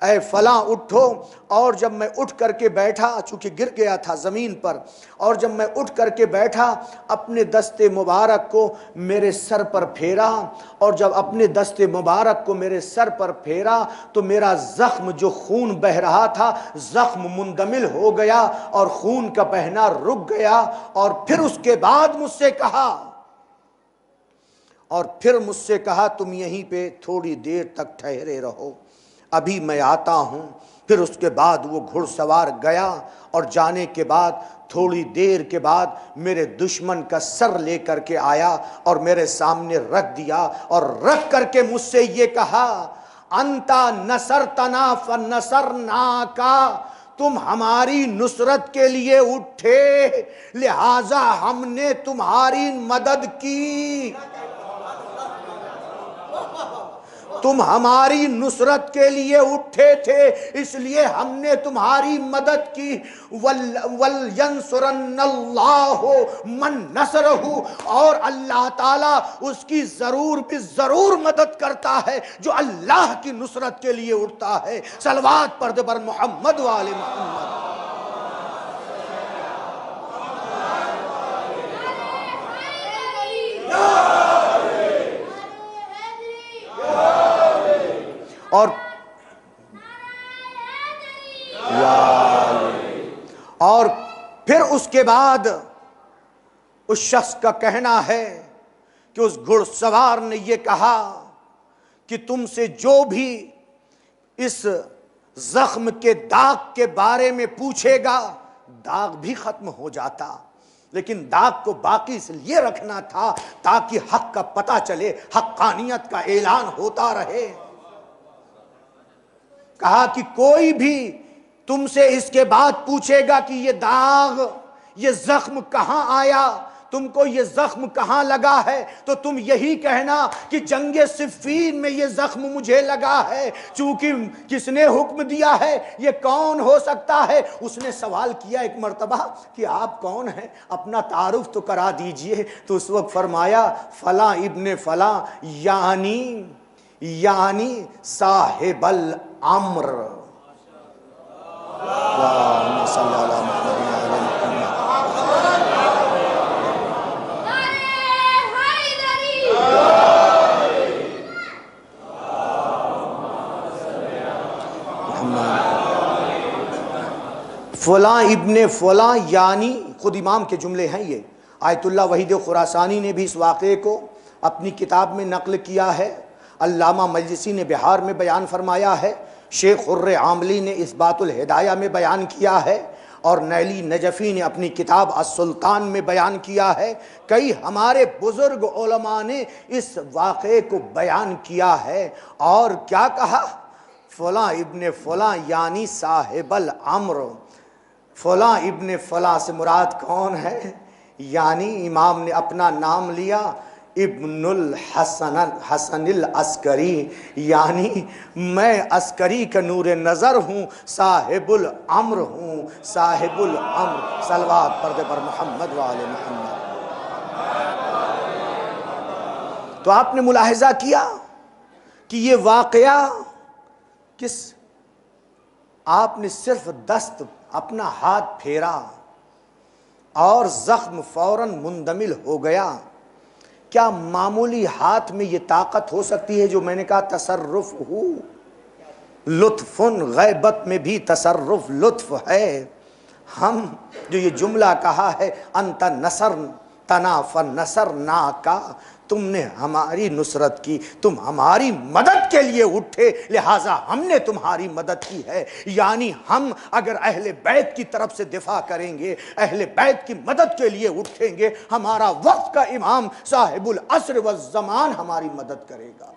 اے فلاں اٹھو۔ اور جب میں اٹھ کر کے بیٹھا، چونکہ گر گیا تھا زمین پر، اور جب میں اٹھ کر کے بیٹھا اپنے دست مبارک کو میرے سر پر پھیرا، اور جب اپنے دست مبارک کو میرے سر پر پھیرا تو میرا زخم جو خون بہ رہا تھا زخم مندمل ہو گیا اور خون کا بہنا رک گیا۔ اور پھر اس کے بعد مجھ سے کہا تم یہیں پہ تھوڑی دیر تک ٹھہرے رہو، ابھی میں آتا ہوں۔ پھر اس کے بعد وہ گھڑ سوار گیا اور جانے کے بعد تھوڑی دیر کے بعد میرے دشمن کا سر لے کر کے آیا اور میرے سامنے رکھ دیا، اور رکھ کر کے مجھ سے یہ کہا انتا نصرتنا فنصرناکا، تم ہماری نصرت کے لیے اٹھے لہذا ہم نے تمہاری مدد کی. تم ہماری نصرت کے لیے اٹھے تھے اس لیے ہم نے تمہاری مدد کی. وَلْيَنْصُرَنَّ اللَّهُ مَنْ نَصَرَهُ، اور اللہ تعالیٰ اس کی ضرور مدد کرتا ہے جو اللہ کی نصرت کے لیے اٹھتا ہے. صلوات پڑھ پر محمد و آل محمد. اور پھر اس کے بعد اس شخص کا کہنا ہے کہ اس گھڑ سوار نے یہ کہا کہ تم سے جو بھی اس زخم کے داغ کے بارے میں پوچھے گا داغ بھی ختم ہو جاتا، لیکن داغ کو باقی اس لیے رکھنا تھا تاکہ حق کا پتہ چلے، حقانیت کا اعلان ہوتا رہے. کہا کہ کوئی بھی تم سے اس کے بعد پوچھے گا کہ یہ داغ، یہ زخم کہاں آیا، تم کو یہ زخم کہاں لگا ہے، تو تم یہی کہنا کہ جنگ صفین میں یہ زخم مجھے لگا ہے. چونکہ کس نے حکم دیا ہے، یہ کون ہو سکتا ہے؟ اس نے سوال کیا ایک مرتبہ کہ آپ کون ہیں، اپنا تعارف تو کرا دیجئے. تو اس وقت فرمایا فلاں ابن فلاں، یعنی صاحب الامر. اللہم صلی اللہ فلاں ابن فلاں، یعنی خود امام کے جملے ہیں یہ. آیت اللہ وحید خراسانی نے بھی اس واقعے کو اپنی کتاب میں نقل کیا ہے، علامہ مجلسی نے بہار میں بیان فرمایا ہے، شیخ حر عاملی نے اثبات الہدایہ میں بیان کیا ہے، اور نیلی نجفی نے اپنی کتاب السلطان میں بیان کیا ہے. کئی ہمارے بزرگ علماء نے اس واقعے کو بیان کیا ہے. اور کیا کہا؟ فلاں ابن فلاں یعنی صاحب الامر. فلاں ابن فلاں سے مراد کون ہے؟ یعنی امام نے اپنا نام لیا ابن الحسن العسکری، یعنی میں عسکری کا نور نظر ہوں، صاحب الامر ہوں، صاحب الامر. صلوات پردے پر محمد و آل محمد. تو آپ نے ملاحظہ کیا کہ یہ واقعہ آپ نے صرف دست اپنا ہاتھ پھیرا اور زخم فوراً مندمل ہو گیا. کیا معمولی ہاتھ میں یہ طاقت ہو سکتی ہے جو میں نے کہا تصرف ہو؟ لطف غیبت میں بھی تصرف لطف ہے. ہم جو یہ جملہ کہا ہے انت نصر تنا فنصرنا کا، تم نے ہماری نصرت کی، تم ہماری مدد کے لیے اٹھے لہٰذا ہم نے تمہاری مدد کی ہے. یعنی ہم اگر اہل بیت کی طرف سے دفاع کریں گے، اہل بیت کی مدد کے لیے اٹھیں گے، ہمارا وقت کا امام صاحب العصر والزمان ہماری مدد کرے گا.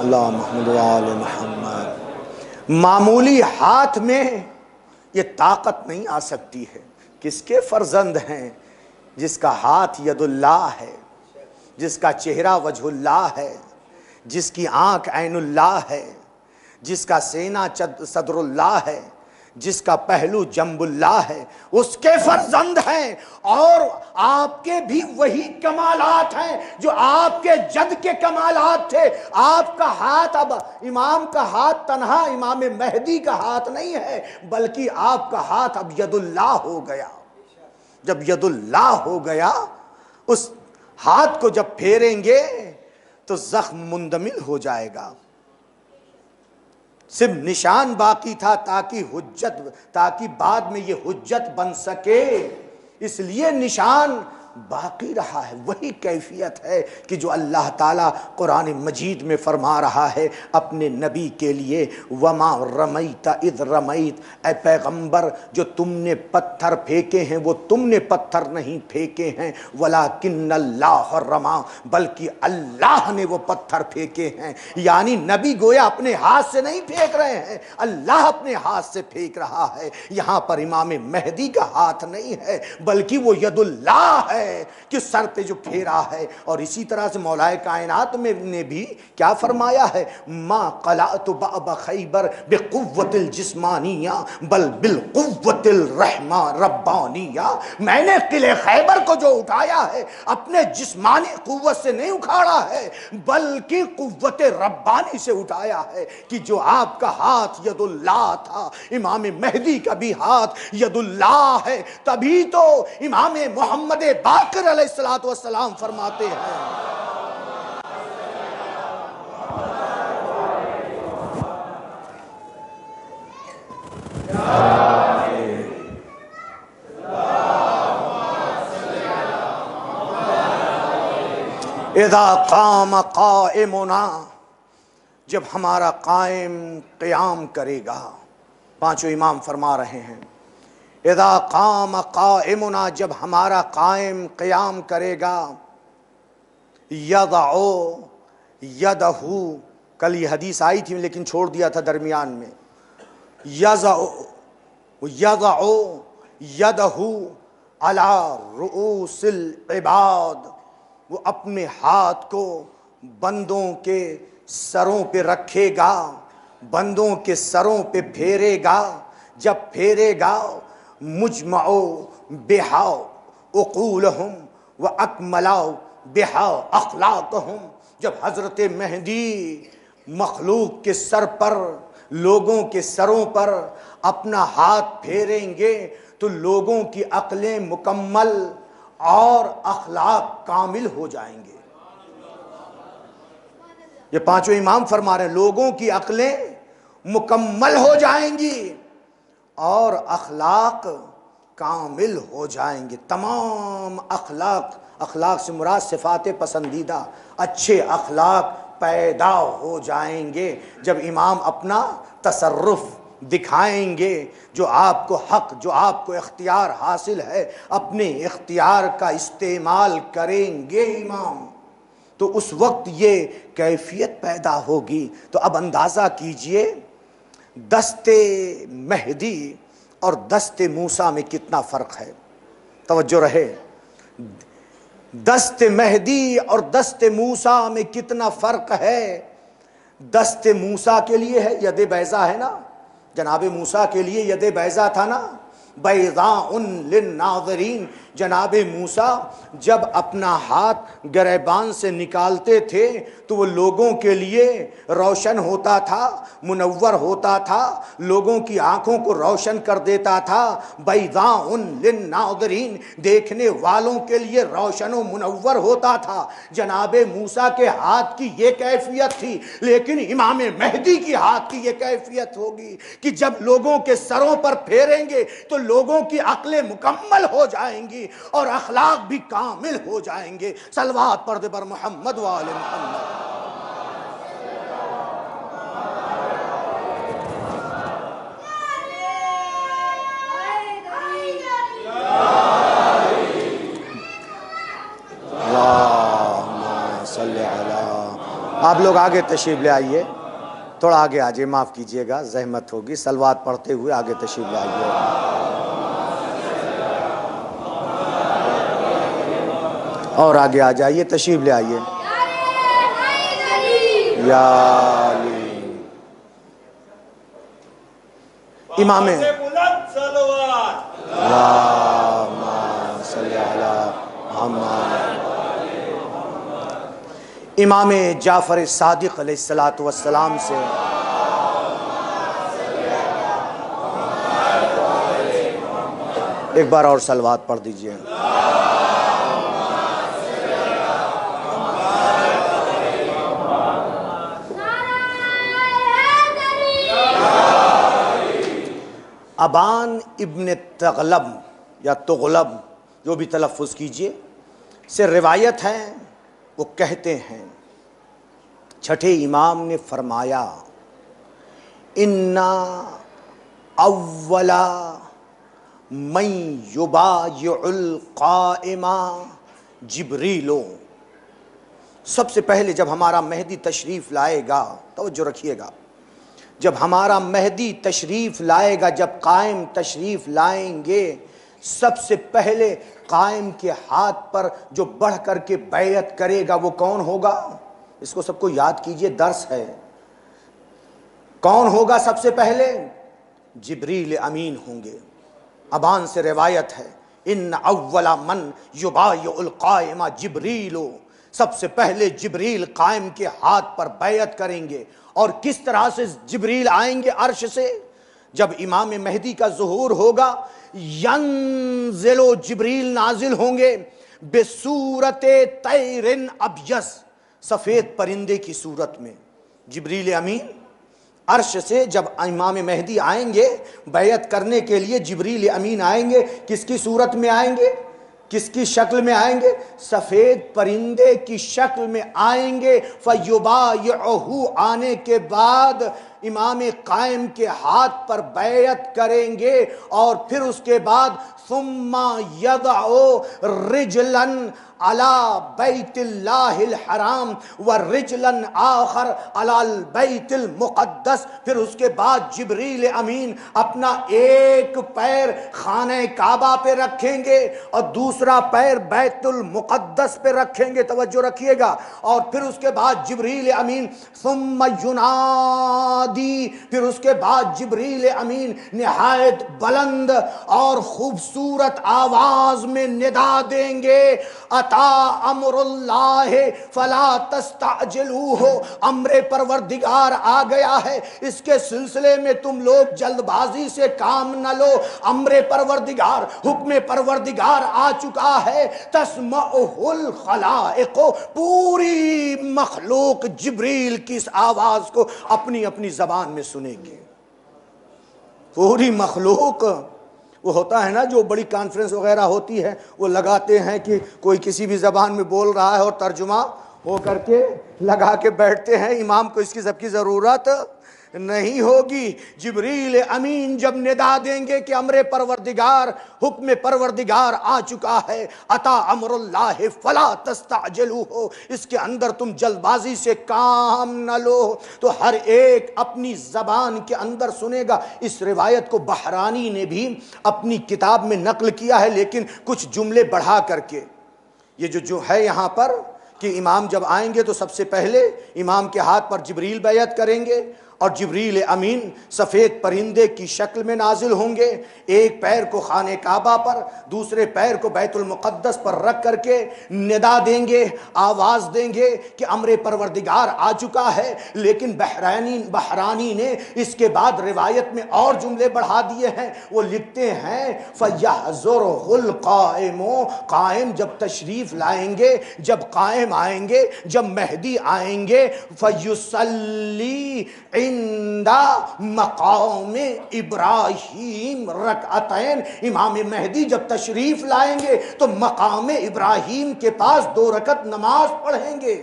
اللہ محمد و آل محمد. معمولی ہاتھ میں یہ طاقت نہیں آ سکتی ہے. کس کے فرزند ہیں؟ جس کا ہاتھ ید اللہ ہے، جس کا چہرہ وجہ اللہ ہے، جس کی آنکھ عین اللہ ہے، جس کا سینہ صدر اللہ ہے، جس کا پہلو جنب اللہ ہے، اس کے فرزند ہیں. اور آپ کے بھی وہی کمالات ہیں جو آپ کے جد کے کمالات تھے. آپ کا ہاتھ اب امام کا ہاتھ تنہا امام مہدی کا ہاتھ نہیں ہے، بلکہ آپ کا ہاتھ اب ید اللہ ہو گیا. جب ید اللہ ہو گیا، اس ہاتھ کو جب پھیریں گے تو زخم مندمل ہو جائے گا. صرف نشان باقی تھا تاکہ بعد میں یہ حجت بن سکے. اس لیے نشان باقی رہا ہے۔ وہی کیفیت ہے کہ جو اللہ تعالیٰ قرآن مجید میں فرما رہا ہے اپنے نبی کے لیے، وما رمیت اذ رمیت، اے پیغمبر جو تم نے پتھر پھینکے ہیں وہ تم نے پتھر نہیں پھینکے ہیں، ولکن اللہ رما، بلکہ اللہ نے وہ پتھر پھینکے ہیں۔ یعنی نبی گویا اپنے ہاتھ سے نہیں پھینک رہے ہیں، اللہ اپنے ہاتھ سے پھینک رہا ہے۔ یہاں پر امام مہدی کا ہاتھ نہیں ہے بلکہ وہ ید اللہ ہے کہ سر پہ جو پھیرا ہے۔ اور اسی طرح سے مولا کائنات میں نے بھی کیا فرمایا ہے، ما قلعت باب خیبر بقوت الجسمانیہ بل بالقوت ربانیہ، میں نے قلعہ خیبر کو جو اٹھایا ہے اپنے جسمانی قوت سے نہیں اکھاڑا ہے بلکہ قوت ربانی سے اٹھایا ہے، کہ جو آپ کا ہاتھ ید اللہ تھا، امام مہدی کا بھی ہاتھ ید اللہ ہے۔ تبھی تو امام محمد باقر علیہ السلام فرماتے ہیں اذا قام قائمنا، جب ہمارا قائم قیام کرے گا۔ پانچوں امام فرما رہے ہیں اذا قام قائمنا، جب ہمارا قائم قیام کرے گا، یضعو یدہ، کل یہ حدیث آئی تھی لیکن چھوڑ دیا تھا درمیان میں، یضعو یدہ علی رؤوس العباد، وہ اپنے ہاتھ کو بندوں کے سروں پہ رکھے گا، بندوں کے سروں پہ پھیرے گا۔ جب پھیرے گا، مجمعو بہا عقولہم واکملوا بہا اخلاقہم، جب حضرت مہدی مخلوق کے سر پر، لوگوں کے سروں پر اپنا ہاتھ پھیریں گے تو لوگوں کی عقلیں مکمل اور اخلاق کامل ہو جائیں گے۔ یہ پانچوں امام فرما رہے ہیں لوگوں کی عقلیں مکمل ہو جائیں گی اور اخلاق کامل ہو جائیں گے۔ تمام اخلاق سے مراد صفات پسندیدہ اچھے اخلاق پیدا ہو جائیں گے جب امام اپنا تصرف دکھائیں گے۔ جو آپ کو حق، جو آپ کو اختیار حاصل ہے، اپنے اختیار کا استعمال کریں گے امام، تو اس وقت یہ کیفیت پیدا ہوگی۔ تو اب اندازہ کیجئے دست مہدی اور دست موسیٰ میں کتنا فرق ہے۔ توجہ رہے، دست مہدی اور دست موسیٰ میں کتنا فرق ہے۔ دست موسیٰ کے لیے ہے ید بیضا ہے نا، جناب موسیٰ کے لیے ید بیضا تھا نا، بیضاء للناظرین۔ جناب موسیٰ جب اپنا ہاتھ گریبان سے نکالتے تھے تو وہ لوگوں کے لیے روشن ہوتا تھا، منور ہوتا تھا، لوگوں کی آنکھوں کو روشن کر دیتا تھا۔ بیضاء للناظرین، دیکھنے والوں کے لیے روشن و منور ہوتا تھا۔ جناب موسیٰ کے ہاتھ کی یہ کیفیت تھی، لیکن امام مہدی کی ہاتھ کی یہ کیفیت ہوگی کہ جب لوگوں کے سروں پر پھیریں گے تو لوگوں کی عقلیں مکمل ہو جائیں گی اور اخلاق بھی کامل ہو جائیں گے۔ صلوات پڑھ دے بر محمد و آل محمد۔ اللہم صلی علی، آپ لوگ آگے تشریف لے آئیے، تھوڑا آگے آجئے، معاف کیجئے گا زحمت ہوگی، صلوات پڑھتے ہوئے آگے تشریف لے آئیے، اور آگے آ جائیے، تشریف لے آئیے۔ یا علی امام اللہم صلی علی محمد۔ امام جعفر صادق علیہ السلام سے ایک بار اور صلوات پڑھ دیجئے۔ ابان ابن تغلب یا تغلب، جو بھی تلفظ کیجئے، سے روایت ہے، وہ کہتے ہیں چھٹے امام نے فرمایا اِنَّا اولا من یبایع القائم جبریل، سب سے پہلے جب ہمارا مہدی تشریف لائے گا، توجہ رکھیے گا، جب ہمارا مہدی تشریف لائے گا، جب قائم تشریف لائیں گے، سب سے پہلے قائم کے ہاتھ پر جو بڑھ کر کے بیعت کرے گا وہ کون ہوگا؟ اس کو سب کو یاد کیجئے، درس ہے۔ کون ہوگا سب سے پہلے؟ جبریل امین ہوں گے۔ ابان سے روایت ہے ان اول من یبایع القائم جبریل، سب سے پہلے جبریل قائم کے ہاتھ پر بیعت کریں گے۔ اور کس طرح سے جبریل آئیں گے عرش سے؟ جب امام مہدی کا ظہور ہوگا، ینزل جبریل نازل ہوں گے بصورت طیر ابیض، سفید پرندے کی صورت میں۔ جبریل امین عرش سے جب امام مہدی آئیں گے بیعت کرنے کے لیے، جبریل امین آئیں گے، کس کی صورت میں آئیں گے؟ کس کی شکل میں آئیں گے؟ سفید پرندے کی شکل میں آئیں گے۔ فیبایعہ، آنے کے بعد امام قائم کے ہاتھ پر بیعت کریں گے، اور پھر اس کے بعد ثم یضع رجلا علی بیت اللہ الحرام ورجلا آخر علی البیت المقدس، پھر اس کے بعد جبریل امین اپنا ایک پیر خانہ کعبہ پہ رکھیں گے اور دوسرا پیر بیت المقدس پہ رکھیں گے، توجہ رکھیے گا، اور پھر اس کے بعد جبریل امین ثم ینادی، پھر اس کے بعد جبریل امین نہایت بلند اور خوبصورت آواز میں ندا دیں گے، اتا امر اللہ فلا تستعجلوہ، امر پروردگار آ گیا ہے، اس کے سلسلے میں تم لوگ جلد بازی سے کام نہ لو، امر پروردگار، حکم پروردگار آ چکا ہے، تسمعہ الخلائق، پوری مخلوق جبریل کی اس آواز کو اپنی اپنی زبان میں سنیں گے۔ پوری مخلوق، وہ ہوتا ہے نا جو بڑی کانفرنس وغیرہ ہوتی ہے، وہ لگاتے ہیں کہ کوئی کسی بھی زبان میں بول رہا ہے اور ترجمہ ہو کر کے لگا کے بیٹھتے ہیں، امام کو اس کی سب کی ضرورت نہیں ہوگی۔ جبریل امین جب ندا دیں گے کہ امر پروردگار، حکم پروردگار آ چکا ہے، اتا امر اللہ فلا تستعجلوہ، اس کے اندر تم جلد بازی سے کام نہ لو، تو ہر ایک اپنی زبان کے اندر سنے گا۔ اس روایت کو بحرانی نے بھی اپنی کتاب میں نقل کیا ہے، لیکن کچھ جملے بڑھا کر کے۔ یہ جو ہے یہاں پر کہ امام جب آئیں گے تو سب سے پہلے امام کے ہاتھ پر جبریل بیعت کریں گے، اور جبریل امین سفید پرندے کی شکل میں نازل ہوں گے، ایک پیر کو خانہ کعبہ پر، دوسرے پیر کو بیت المقدس پر رکھ کر کے ندا دیں گے، آواز دیں گے کہ امر پروردگار آ چکا ہے۔ لیکن بحرانی نے اس کے بعد روایت میں اور جملے بڑھا دیے ہیں، وہ لکھتے ہیں فَيَحْضُرُهُ الْقَائِمُ، قائم جب تشریف لائیں گے، جب قائم آئیں گے، جب مہدی آئیں گے، فَيُصَلِّي عند مقام ابراہیم رکعتین، امام مہدی جب تشریف لائیں گے تو مقام ابراہیم کے پاس 2 رکعت نماز پڑھیں گے،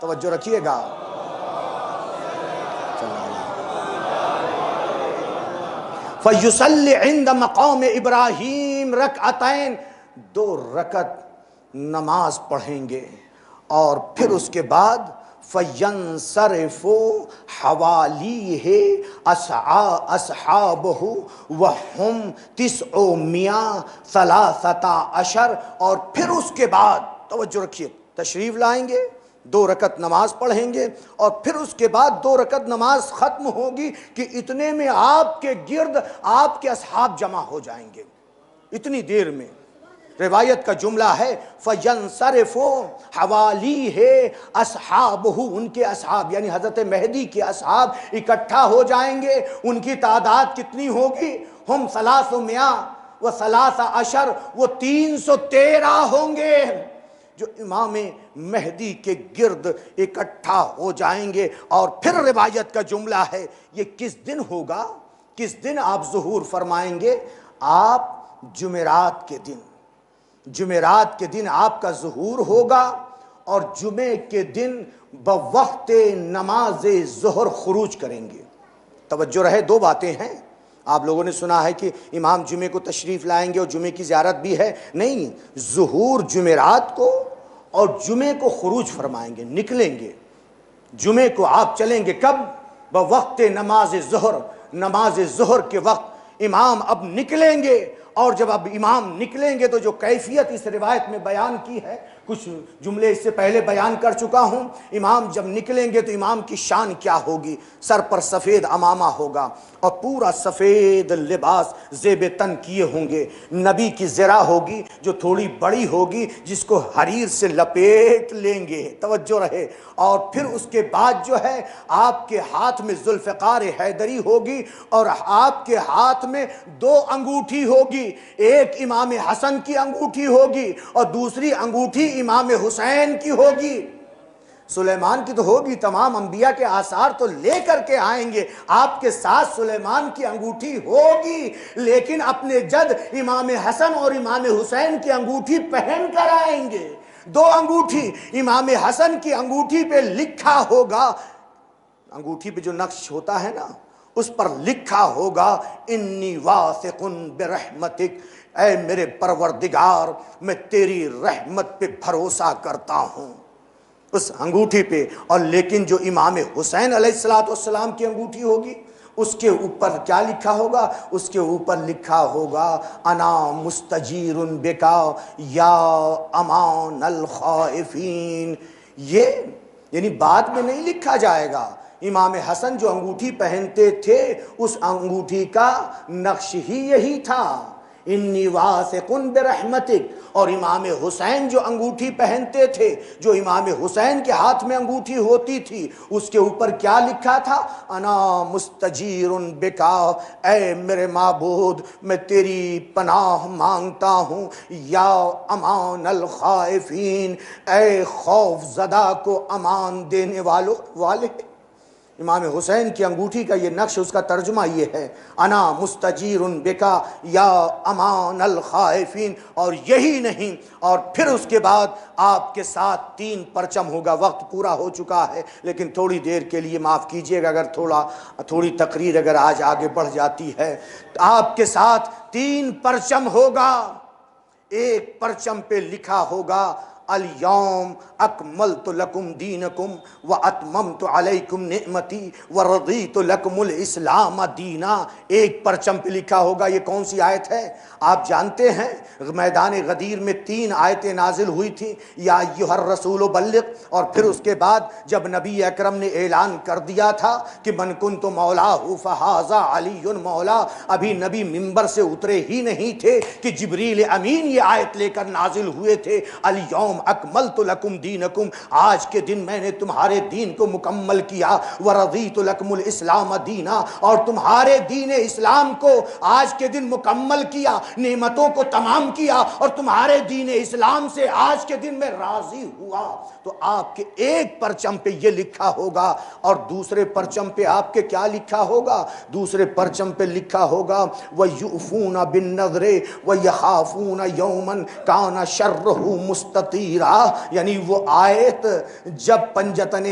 توجہ رکھیے گا۔ فَيُصَلِّ عند مقام ابراہیم رکعتین، 2 رکعت نماز پڑھیں گے، اور پھر اس کے بعد فَيَنْصَرِفُ حَوَالِيهِ أَصْحَابُهُ وَهُمْ 913، اور پھر اس کے بعد توجہ رکھیے، تشریف لائیں گے، 2 رکعت نماز پڑھیں گے، اور پھر اس کے بعد 2 رکعت نماز ختم ہوگی کہ اتنے میں آپ کے گرد آپ کے اصحاب جمع ہو جائیں گے، اتنی دیر میں۔ روایت کا جملہ ہے فَيَنْصَرِفُ حَوَالِيهِ أَصْحَابُهُ، ان کے اصحاب یعنی حضرت مہدی کے اصحاب اکٹھا ہو جائیں گے۔ ان کی تعداد کتنی ہوگی؟ ہم 313، وہ 313 ہوں گے جو امام مہدی کے گرد اکٹھا ہو جائیں گے۔ اور پھر روایت کا جملہ ہے، یہ کس دن ہوگا؟ کس دن آپ ظہور فرمائیں گے؟ آپ جمعرات کے دن، جمعرات کے دن آپ کا ظہور ہوگا اور جمعے کے دن بوقت نماز ظہر خروج کریں گے۔ توجہ رہے، دو باتیں ہیں۔ آپ لوگوں نے سنا ہے کہ امام جمعے کو تشریف لائیں گے اور جمعے کی زیارت بھی ہے، نہیں، ظہور جمعرات کو اور جمعے کو خروج فرمائیں گے، نکلیں گے۔ جمعے کو آپ چلیں گے کب؟ بوقت نماز ظہر، نماز ظہر کے وقت امام اب نکلیں گے، اور جب اب امام نکلیں گے تو جو کیفیت اس روایت میں بیان کی ہے، کچھ جملے اس سے پہلے بیان کر چکا ہوں۔ امام جب نکلیں گے تو امام کی شان کیا ہوگی؟ سر پر سفید عمامہ ہوگا اور پورا سفید لباس زیب تن کیے ہوں گے۔ نبی کی ذرا ہوگی جو تھوڑی بڑی ہوگی، جس کو حریر سے لپیٹ لیں گے، توجہ رہے۔ اور پھر اس کے بعد جو ہے آپ کے ہاتھ میں ذوالفقار حیدری ہوگی، اور آپ کے ہاتھ میں دو انگوٹھی ہوگی، ایک امام حسن کی انگوٹھی ہوگی اور دوسری انگوٹھی امام حسین کی ہوگی۔ سلیمان کی تو ہوگی، تمام انبیاء کے آثار تو لے کر کے آئیں گے، آپ کے ساتھ سلیمان کی انگوٹھی ہوگی، لیکن اپنے جد امام حسن اور امام حسین کی انگوٹھی پہن کر آئیں گے۔ دو انگوٹھی، امام حسن کی انگوٹھی پہ لکھا ہوگا، انگوٹھی پہ جو نقش ہوتا ہے نا، اس پر لکھا ہوگا انی واثق برحمتک، اے میرے پروردگار میں تیری رحمت پہ بھروسہ کرتا ہوں، اس انگوٹھی پہ۔ اور لیکن جو امام حسین علیہ السلام کی انگوٹھی ہوگی، اس کے اوپر کیا لکھا ہوگا؟ اس کے اوپر لکھا ہوگا انا مستجیر بکا یا امان الخائفین۔ یہ یعنی بعد میں نہیں لکھا جائے گا۔ امام حسن جو انگوٹھی پہنتے تھے، اس انگوٹھی کا نقش ہی یہی تھا، انی واثق برحمتک۔ اور امام حسین جو انگوٹھی پہنتے تھے، جو امام حسین کے ہاتھ میں انگوٹھی ہوتی تھی، اس کے اوپر کیا لکھا تھا؟ انا مستجیر بکا، اے میرے معبود میں تیری پناہ مانگتا ہوں، یا امان الخائفین، اے خوف زدہ کو امان دینے والے۔ امام حسین کی انگوٹھی کا یہ نقش، اس کا ترجمہ یہ ہے، انا مستجیر بکا یا امان الخائفین۔ اور یہی نہیں، اور پھر اس کے بعد آپ کے ساتھ 3 پرچم ہوگا۔ وقت پورا ہو چکا ہے، لیکن تھوڑی دیر کے لیے معاف کیجئے گا اگر تھوڑی تقریر اگر آج آگے بڑھ جاتی ہے۔ آپ کے ساتھ 3 پرچم ہوگا۔ ایک پرچم پہ لکھا ہوگا الیوم اکملت لکم دینکم واتممت علیکم نعمتی ورضیت لکم الاسلام دینا۔ ایک پرچم پہ لکھا ہوگا۔ یہ کون سی آیت ہے؟ آپ جانتے ہیں میدان غدیر میں 3 آیتیں نازل ہوئی تھیں، یا ایھا الرسول بلغ، اور پھر اس کے بعد جب نبی اکرم نے اعلان کر دیا تھا کہ من کنت مولاہ فہذا علی مولا، ابھی نبی منبر سے اترے ہی نہیں تھے کہ جبریل امین یہ آیت لے کر نازل ہوئے تھے، الیوم اکملت لکم دینکم، آج کے دن میں نے تمہارے دین کو مکمل کیا، ورضیت لکم الاسلام دینا، اور تمہارے دین اسلام کو آج کے دن مکمل کیا، نعمتوں کو تمام کیا، اور تمہارے دین اسلام سے آج کے دن میں راضی ہوا۔ تو آپ کے ایک پرچم پہ یہ لکھا ہوگا، اور دوسرے پرچم پہ آپ کے کیا لکھا ہوگا؟ دوسرے پرچم پہ لکھا ہوگا وَيُؤْفُونَ بِالنَّذْرِ وَيَخَافُونَ يَوْمًا كَانَ شَرُّهُ مُسْتَطِيرًا۔ یعنی وہ آیت جب پنجتن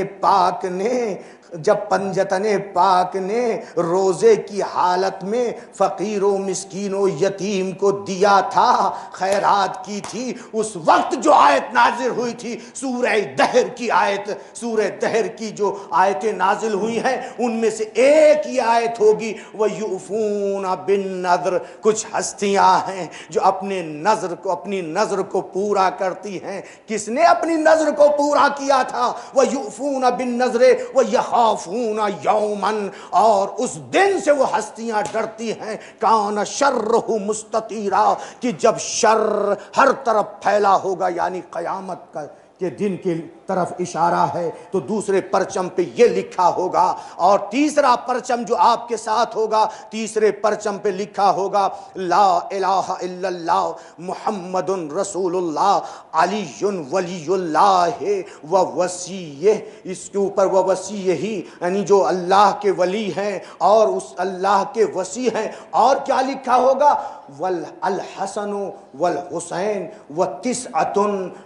پاک نے روزے کی حالت میں فقیر و مسکین و یتیم کو دیا تھا، خیرات کی تھی، اس وقت جو آیت نازل ہوئی تھی، سورہ دہر کی آیت، سورہ دہر کی جو آیتیں نازل ہوئی ہیں ان میں سے ایک یہ آیت ہوگی وَيُؤْفُونَ بِالنَّذْرِ۔ کچھ ہستیاں ہیں جو اپنی نظر کو پورا کرتی ہیں۔ کس نے اپنی نظر کو پورا کیا تھا؟ وَيُؤْفُونَ بِالنَّذْرِ وَيَخَافُونَ يَوْمًا، اور اس دن سے وہ ہستیاں ڈرتی ہیں کان شرہ مستطیرا، کہ جب شر ہر طرف پھیلا ہوگا، یعنی قیامت کے دن کے طرف اشارہ ہے تو دوسرے پرچم پہ یہ لکھا ہوگا، اور تیسرا پرچم جو آپ کے ساتھ ہوگا، تیسرے پرچم پہ لکھا ہوگا لا الہ الا اللہ محمد رسول اللہ علی ولی اللہ و وصیہ، اس کے اوپر و وصیہ ہی یعنی جو اللہ کے ولی ہیں اور اس اللہ کے وصی ہیں، اور کیا لکھا ہوگا والحسن والحسین وتسعۃ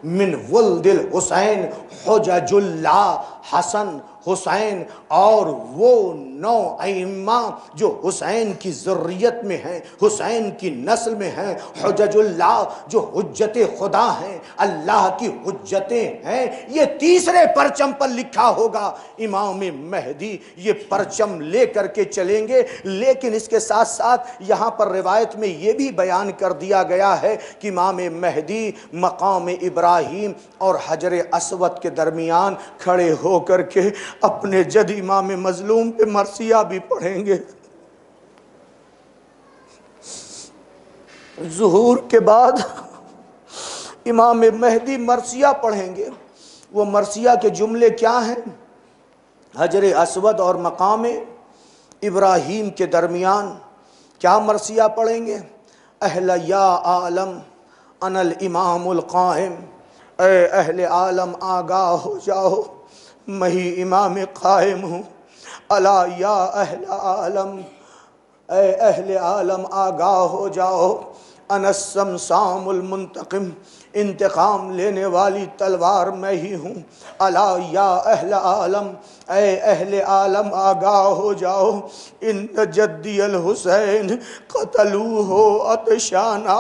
من ولد الحسین حجج اللہ، حسن حسین اور وہ 9 ائمہ جو حسین کی ذریت میں ہیں، حسین کی نسل میں ہیں، حجج اللہ جو حجت خدا ہیں، اللہ کی حجتیں ہیں، یہ تیسرے پرچم پر لکھا ہوگا۔ امام مہدی یہ پرچم لے کر کے چلیں گے، لیکن اس کے ساتھ ساتھ یہاں پر روایت میں یہ بھی بیان کر دیا گیا ہے کہ امام مہدی مقام ابراہیم اور حجر اسود کے درمیان کھڑے ہو کر کے اپنے جد امام مظلوم پہ مرثیہ بھی پڑھیں گے۔ ظہور کے بعد امام مہدی مرثیہ پڑھیں گے۔ وہ مرثیہ کے جملے کیا ہیں؟ حجر اسود اور مقام ابراہیم کے درمیان کیا مرثیہ پڑھیں گے؟ اہل یا عالم انا الامام القائم، اے اہل عالم آگاہ ہو جاؤ میں ہی امام قائم ہوں۔ الا یا اہل عالم، اے اہل عالم آگاہ ہو جاؤ، انا السمسام المنتقم، انتقام لینے والی تلوار میں ہی ہوں۔ الا یا اہل عالم، اے اہل عالم آگاہ ہو جاؤ، ان جدی الحسین قتلوہ عطشانا،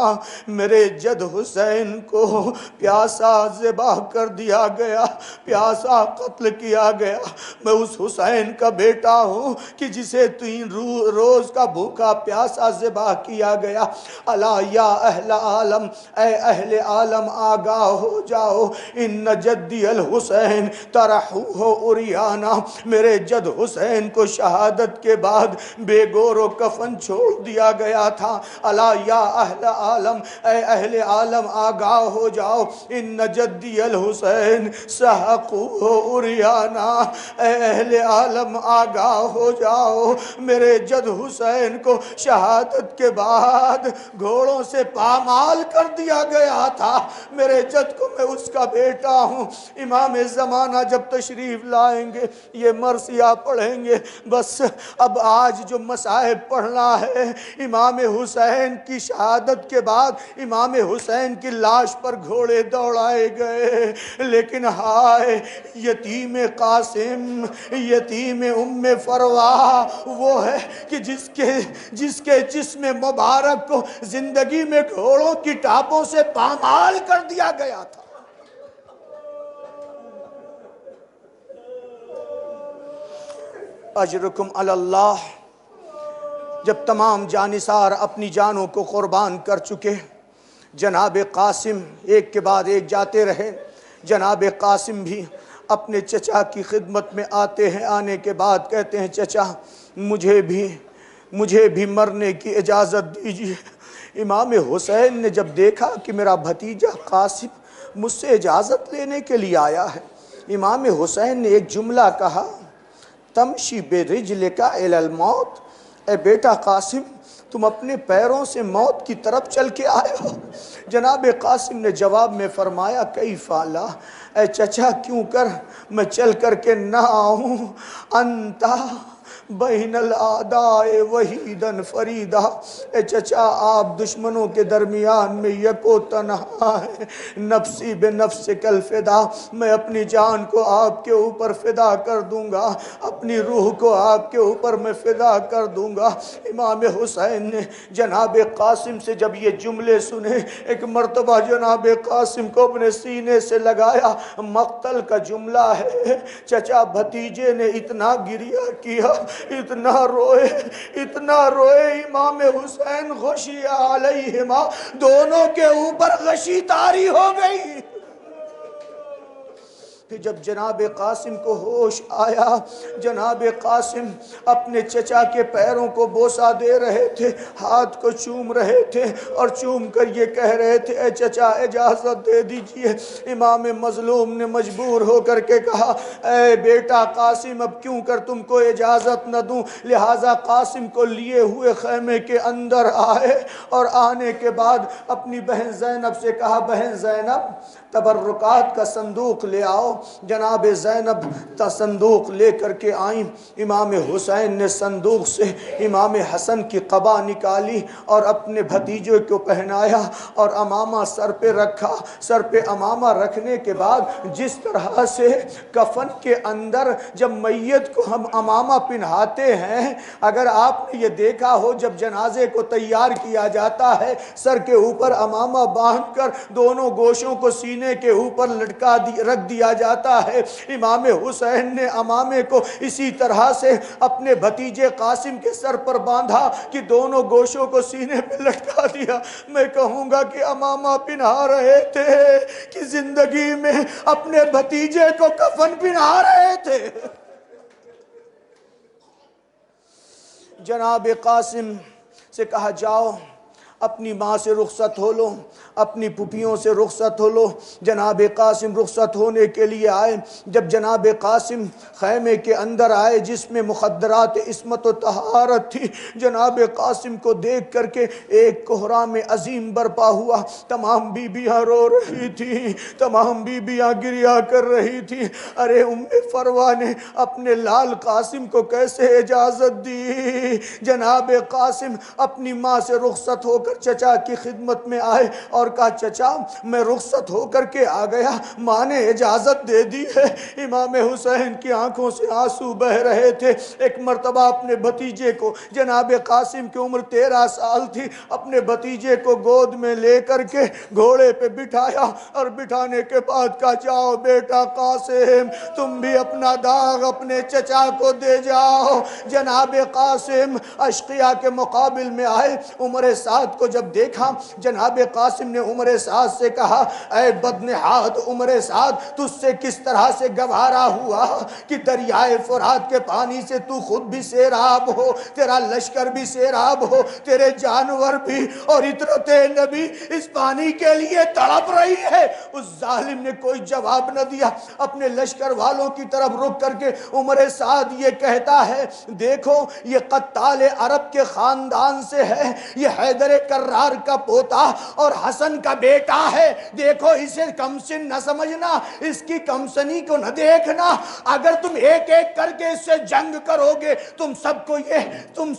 میرے جد حسین کو پیاسا ذبح کر دیا گیا، پیاسا قتل کیا گیا۔ میں اس حسین کا بیٹا ہوں کہ جسے 3 روز کا بھوکا پیاسا ذبح کیا گیا۔ الا یا اہل عالم، اے اہل عالم آگاہ ہو جاؤ، ان جدی الحسین طرحوہ عریانا، میرے جد حسین کو شہادت کے بعد بے گور و کفن چھوڑ دیا گیا تھا۔ الا یا اہل عالم، اے اہل عالم آگاہ ہو جاؤ، ان جدی الحسین سحقوہ عریانا، اے اہل عالم آگاہ ہو جاؤ، میرے جد حسین کو شہادت کے بعد گھوڑوں سے پامال کر دیا گیا تھا۔ میرے جد کو میں اس کا بیٹا ہوں۔ امام زمانہ جب تشریف لائیں گے یہ مرثیہ پڑھیں گے۔ بس اب آج جو مصائب پڑھنا ہے، امام حسین کی شہادت کے بعد امام حسین کی لاش پر گھوڑے دوڑائے گئے، لیکن ہائے یتیم قاسم، یتیم ام فروا وہ ہے کہ جس کے جسم مبارک کو زندگی میں گھوڑوں کی ٹاپوں سے پامال کر دیا گیا تھا۔ اجرکم علی اللہ۔ جب تمام جانثار اپنی جانوں کو قربان کر چکے، جناب قاسم ایک کے بعد ایک جاتے رہے، جناب قاسم بھی اپنے چچا کی خدمت میں آتے ہیں، آنے کے بعد کہتے ہیں چچا مجھے بھی مرنے کی اجازت دیجیے۔ امام حسین نے جب دیکھا کہ میرا بھتیجا قاسم مجھ سے اجازت لینے کے لیے آیا ہے، امام حسین نے ایک جملہ کہا، تمشی برجلک الی الموت، اے بیٹا قاسم تم اپنے پیروں سے موت کی طرف چل کے آئے ہو۔ جناب قاسم نے جواب میں فرمایا کیف لا، اے چچا کیوں کر میں چل کر کے نہ آؤں، انتا بین الاعداء وحیدا فریدا، اے چچا آپ دشمنوں کے درمیان میں یکو تنہا ہے، نفسی بے نفس کل فدا، میں اپنی جان کو آپ کے اوپر فدا کر دوں گا، اپنی روح کو آپ کے اوپر میں فدا کر دوں گا۔ امام حسین نے جناب قاسم سے جب یہ جملے سنے، ایک مرتبہ جناب قاسم کو اپنے سینے سے لگایا، مقتل کا جملہ ہے، چچا بھتیجے نے اتنا گریہ کیا، اتنا روئے امام حسین غشی علیہما، دونوں کے اوپر غشی طاری ہو گئی۔ پھر جب جناب قاسم کو ہوش آیا، جناب قاسم اپنے چچا کے پیروں کو بوسہ دے رہے تھے، ہاتھ کو چوم رہے تھے اور چوم کر یہ کہہ رہے تھے اے چچا اجازت دے دیجئے۔ امام مظلوم نے مجبور ہو کر کے کہا اے بیٹا قاسم اب کیوں کر تم کو اجازت نہ دوں، لہٰذا قاسم کو لیے ہوئے خیمے کے اندر آئے اور آنے کے بعد اپنی بہن زینب سے کہا بہن زینب تبرکات کا صندوق لے آؤ۔ جناب زینب صندوق لے کر کے آئیں، امام حسین نے صندوق سے امام حسن کی قبا نکالی اور اپنے بھتیجے کو پہنایا اور امامہ سر پہ رکھا۔ سر پہ امامہ رکھنے کے بعد جس طرح سے کفن کے اندر جب میت کو ہم امامہ پہناتے ہیں، اگر آپ نے یہ دیکھا ہو جب جنازے کو تیار کیا جاتا ہے سر کے اوپر امامہ باندھ کر دونوں گوشوں کو سینے کے اوپر لٹکا رکھ دیا جاتا ہے، امام حسین نے امامے کو اسی طرح سے اپنے بھتیجے قاسم کے سر پر باندھا کہ دونوں گوشوں کو سینے پہ لٹکا دیا۔ میں کہوں گا کہ امامہ پہنا رہے تھے کہ زندگی میں اپنے بھتیجے کو کفن پہنا رہے تھے۔ جناب قاسم سے کہا جاؤ اپنی ماں سے رخصت ہو لو، اپنی پھوپھیوں سے رخصت ہو لو۔ جناب قاسم رخصت ہونے کے لیے آئے۔ جب جناب قاسم خیمے کے اندر آئے جس میں مخدرات عصمت و طہارت تھی، جناب قاسم کو دیکھ کر کے ایک کوہرام عظیم برپا ہوا۔ تمام بیبیاں رو رہی تھیں، تمام بیبیاں گریہ کر رہی تھیں۔ ارے ام فروا نے اپنے لال قاسم کو کیسے اجازت دی؟ جناب قاسم اپنی ماں سے رخصت ہو کر چچا کی خدمت میں آئے اور کہا چچا میں رخصت ہو کر کے آ گیا، ماں نے اجازت دے دی ہے۔ امام حسین کی آنکھوں سے آنسو بہ رہے تھے۔ ایک مرتبہ اپنے بھتیجے کو، جناب قاسم کی عمر 13 سال تھی، اپنے بھتیجے کو گود میں لے کر کے گھوڑے پہ بٹھایا اور بٹھانے کے بعد کہا جاؤ بیٹا قاسم تم بھی اپنا داغ اپنے چچا کو دے جاؤ۔ جناب قاسم اشقیاء کے مقابل میں آئے۔ عمر سعد کو جب دیکھا، جناب قاسم نے عمر سعد سے کہا اے بدنہاد عمر سعد تجھ سے کس طرح سے گوارا ہوا کہ دریائے فرات کے پانی سے تو خود بھی سیراب ہو، تیرا لشکر بھی سیراب ہو، تیرے جانور بھی، اور عطرت نبی اس پانی کے لیے تڑپ رہی ہے۔ اس ظالم نے کوئی جواب نہ دیا، اپنے لشکر والوں کی طرف رک کر کے عمر سعد یہ کہتا ہے دیکھو یہ قتال عرب کے خاندان سے ہے، یہ حیدر کرار کا پوتا اور حسن کا بیٹا ہے، دیکھو اسے کم سن نہ سمجھنا، اس کی کم سنی کو نہ دیکھنا، اگر تم ایک ایک کر کے اس سے جنگ کرو گے تم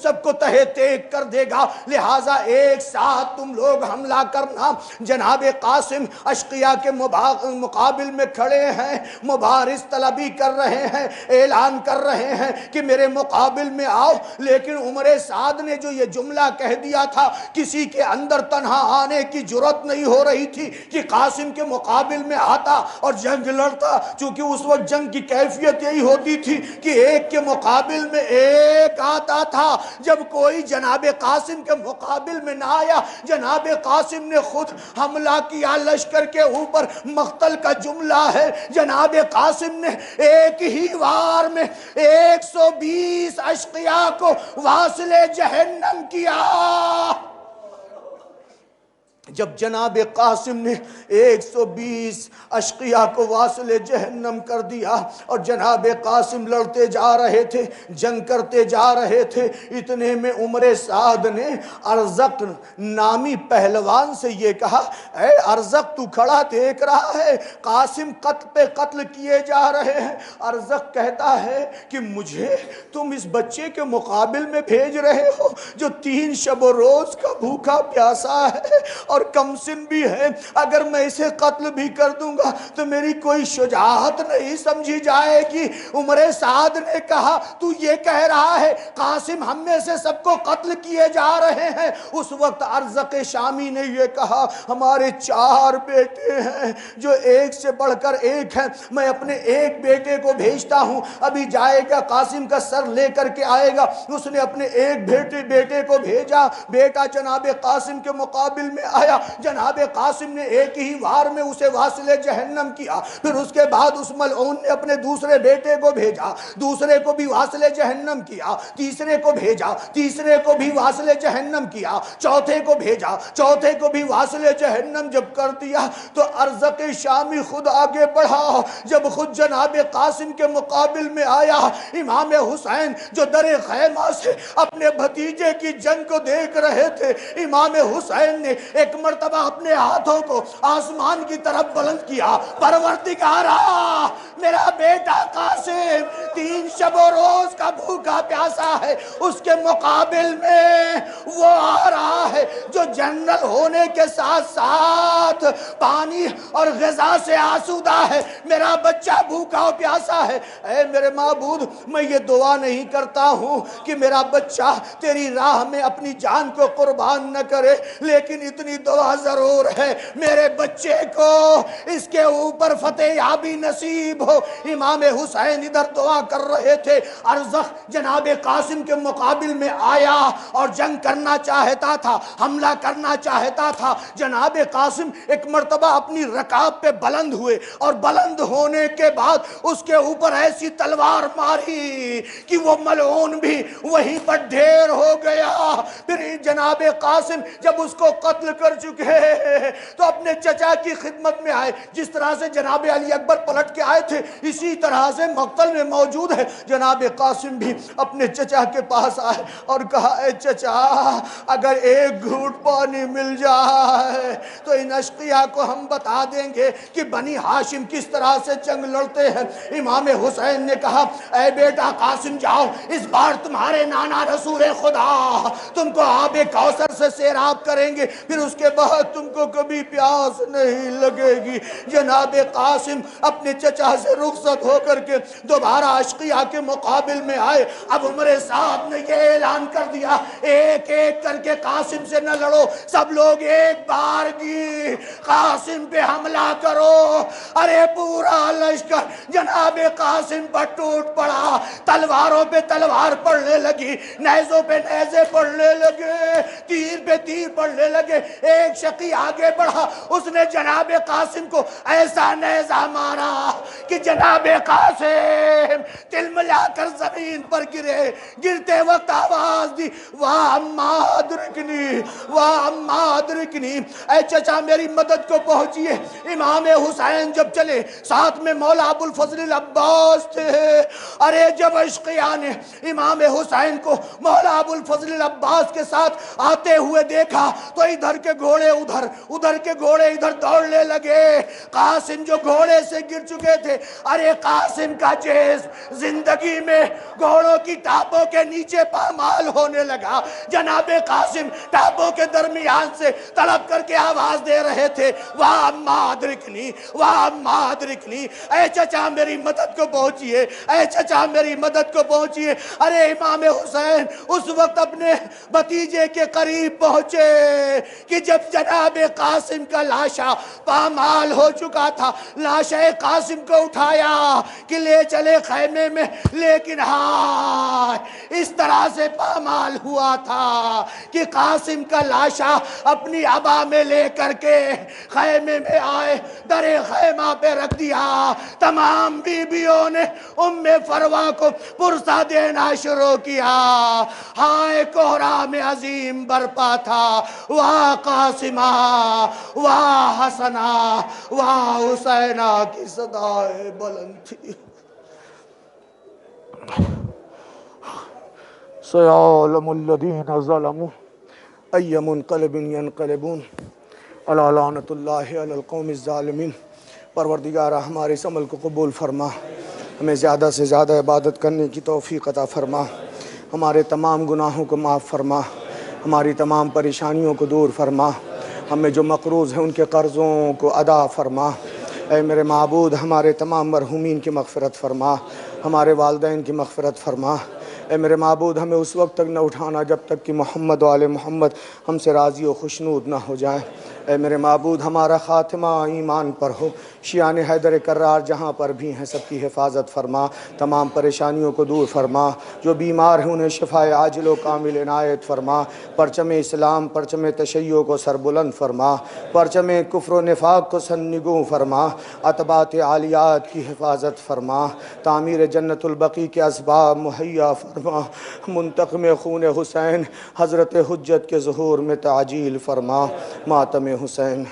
سب کو تہہ تیگ کر دے گا، لہٰذا ایک ساتھ تم لوگ حملہ کرنا۔ جناب قاسم اشقیاء کے مقابل میں کھڑے ہیں، مبارز طلبی کر رہے ہیں، اعلان کر رہے ہیں کہ میرے مقابل میں آؤ، لیکن عمر سعد نے جو یہ جملہ کہہ دیا تھا کسی کے اندر تنہا آنے کی جرات نہیں ہو رہی تھی کہ قاسم کے مقابل میں آتا اور جنگ لڑتا، چونکہ اس وقت جنگ کی کیفیت یہی ہوتی تھی کہ ایک کے مقابل میں ایک آتا تھا۔ جب کوئی جناب قاسم کے مقابل میں نہ آیا، جناب قاسم نے خود حملہ کیا لشکر کے اوپر۔ مقتل کا جملہ ہے جناب قاسم نے ایک ہی وار میں 120 اشقیاء کو واصل جہنم کیا۔ جب جناب قاسم نے 120 اشقیاء کو واصل جہنم کر دیا اور جناب قاسم لڑتے جا رہے تھے، جنگ کرتے جا رہے تھے، اتنے میں عمر سعد نے ارزق نامی پہلوان سے یہ کہا اے ارزق تو کھڑا دیکھ رہا ہے قاسم قتل پہ قتل کیے جا رہے ہیں۔ ارزق کہتا ہے کہ مجھے تم اس بچے کے مقابل میں بھیج رہے ہو جو 3 شب و روز کا بھوکا پیاسا ہے اور کم سن بھی ہے، اگر میں اسے قتل بھی کر دوں گا تو میری کوئی شجاعت نہیں سمجھی جائے گی۔ عمر سعد نے کہا تو یہ کہہ رہا ہے قاسم ہم میں سے سب کو قتل کیے جا رہے ہیں۔ اس وقت ارزق شامی نے یہ کہا ہمارے 4 بیٹے ہیں جو ایک سے بڑھ کر ایک ہیں، میں اپنے ایک بیٹے کو بھیجتا ہوں، ابھی جائے گا قاسم کا سر لے کر کے آئے گا۔ اس نے اپنے ایک بیٹے کو بھیجا، بیٹا جناب قاسم کے مقابل میں آیا۔ آیا، جناب قاسم نے ایک ہی وار میں اسے واصل جہنم کیا۔ پھر اس کے بعد اس ملعون نے اپنے دوسرے بیٹے کو بھیجا، دوسرے کو بھی واصل جہنم کیا، تیسرے کو بھیجا، تیسرے کو بھی واصل جہنم کیا، چوتھے کو بھیجا، چوتھے کو بھی واصل جہنم جب کر دیا تو ارزق شامی خود آگے بڑھا۔ جب خود جناب قاسم کے مقابل میں آیا، امام حسین جو در خیمہ سے اپنے بھتیجے کی جنگ کو دیکھ رہے تھے، امام حسین نے ایک مرتبہ اپنے ہاتھوں کو آسمان کی طرف بلند کیا، پروردگارا میرا بیٹا قاسم 3 شب و روز کا بھوکا پیاسا ہے، اس کے مقابل میں وہ آ رہا ہے جو جنرل ہونے کے ساتھ ساتھ پانی اور غذا سے آسودہ ہے، میرا بچہ بھوکا و پیاسا ہے۔ اے میرے معبود، میں یہ دعا نہیں کرتا ہوں کہ میرا بچہ تیری راہ میں اپنی جان کو قربان نہ کرے، لیکن اتنی دعا ضرور ہے میرے بچے کو اس کے اوپر فتح یابی نصیب ہو۔ امام حسین ادھر دعا کر رہے تھے، ارزق جناب قاسم کے مقابل میں آیا اور جنگ کرنا چاہتا تھا، حملہ کرنا چاہتا تھا۔ جناب قاسم ایک مرتبہ اپنی رکاب پہ بلند ہوئے اور بلند ہونے کے بعد اس کے اوپر ایسی تلوار ماری کہ وہ ملعون بھی وہیں پر ڈھیر ہو گیا۔ پھر جناب قاسم جب اس کو قتل کر چکے تو اپنے چچا کی خدمت میں آئے، جس طرح سے جناب علی اکبر پلٹ کے آئے تھے اسی طرح سے مقتل میں موجود ہے۔ جناب قاسم بھی اپنے چچا کے پاس آئے اور کہا، اے چچا اگر ایک گھونٹ پانی مل جائے تو ان اشقیاء کو ہم بتا دیں گے کہ بنی ہاشم کس طرح سے جنگ لڑتے ہیں۔ امام حسین نے کہا، اے بیٹا قاسم جاؤ، اس بار تمہارے نانا رسول خدا تم کو آب کوثر سے سیراب کریں گے، پھر اس کے بعد تم کو کبھی پیاس نہیں لگے گی۔ جناب قاسم اپنے چچا سے رخصت ہو کر کے دوبارہ اشقیاء کے مقابل میں آئے۔ اب عمر صاحب نے یہ اعلان کر دیا، ایک ایک کر کے قاسم سے نہ لڑو، سب لوگ ایک بار کی قاسم پہ حملہ کرو۔ ارے پورا لشکر جناب قاسم پر ٹوٹ پڑا، تلواروں پہ تلوار پڑنے لگی، نیزوں پہ نیزے پڑنے لگے، تیر پہ تیر پڑنے لگے۔ ایک شقی آگے بڑھا، اس نے جناب قاسم کو ایسا نیزہ مارا کہ جناب قاسم تلملا کر زمین پر گرے۔ گرتے وقت آواز دی، واہ اما ادرکنی، واہ اما ادرکنی، اے چچا میری مدد کو پہنچیے۔ امام حسین جب چلے، ساتھ میں مولا ابو الفضل العباس تھے۔ ارے جب اشقیاء نے امام حسین کو مولا ابو الفضل العباس کے ساتھ آتے ہوئے دیکھا تو ادھر کے گھوڑے ادھر، ادھر کے گھوڑے ادھر دوڑنے لگے۔ قاسم جو گھوڑے سے گر چکے تھے، ارے قاسم کا جسم زندگی میں گھوڑوں کی ٹاپوں کے نیچے پامال ہونے لگا۔ جناب قاسم ٹاپوں کے درمیان سے تڑپ کر کے آواز دے رہے تھے، واہ اما ادرکنی، واہ اما ادرکنی، اے چچا میری مدد کو پہنچیے، اے چچا میری مدد کو پہنچیے۔ ارے امام حسین اس وقت اپنے بھتیجے کے قریب پہنچے کہ جب جناب قاسم کا لاشا پامال ہو چکا تھا، لاشا قاسم کو اٹھایا کہ لے چلے خیمے میں، لیکن ہاں اس طرح سے پامال ہوا تھا کہ قاسم کا لاشا اپنی عبا میں لے کر کے خیمے میں آئے، در خیمہ پہ رکھ دیا۔ تمام بیویوں نے ام فروا کو پرسہ دینا شروع کیا۔ ہائے کوہرام عظیم برپا تھا، واہ قاسمہ، واہ حسنہ، واہ حسینہ کی صدائے بلند تھی۔ سيعلم الذين ظلموا أي منقلب ينقلبون ألا لعنة الله على القوم الظالمين۔ پروردگارہ ہمارے اس عمل کو قبول فرما، ہمیں زیادہ سے زیادہ عبادت کرنے کی توفیق عطا فرما، ہمارے تمام گناہوں کو معاف فرما، ہماری تمام پریشانیوں کو دور فرما، ہمیں جو مقروض ہیں ان کے قرضوں کو ادا فرما۔ اے میرے معبود ہمارے تمام مرحومین کی مغفرت فرما، ہمارے والدین کی مغفرت فرما۔ اے میرے معبود ہمیں اس وقت تک نہ اٹھانا جب تک کہ محمد و آل محمد ہم سے راضی و خوشنود نہ ہو جائیں۔ اے میرے معبود ہمارا خاتمہ ایمان پر ہو، شیعان حیدر کرار جہاں پر بھی ہیں سب کی حفاظت فرما، تمام پریشانیوں کو دور فرما، جو بیمار ہیں انہیں شفائے عاجل و کامل عنایت فرما، پرچم اسلام پرچم تشیع کو سربلند فرما، پرچم کفر و نفاق کو سرنگوں فرما، اتباعت عالیات کی حفاظت فرما، تعمیر جنت البقیع کے اسباب مہیا فرما، منتقم خون حسین حضرت حجت کے ظہور میں تعجیل فرما، ماتم حسین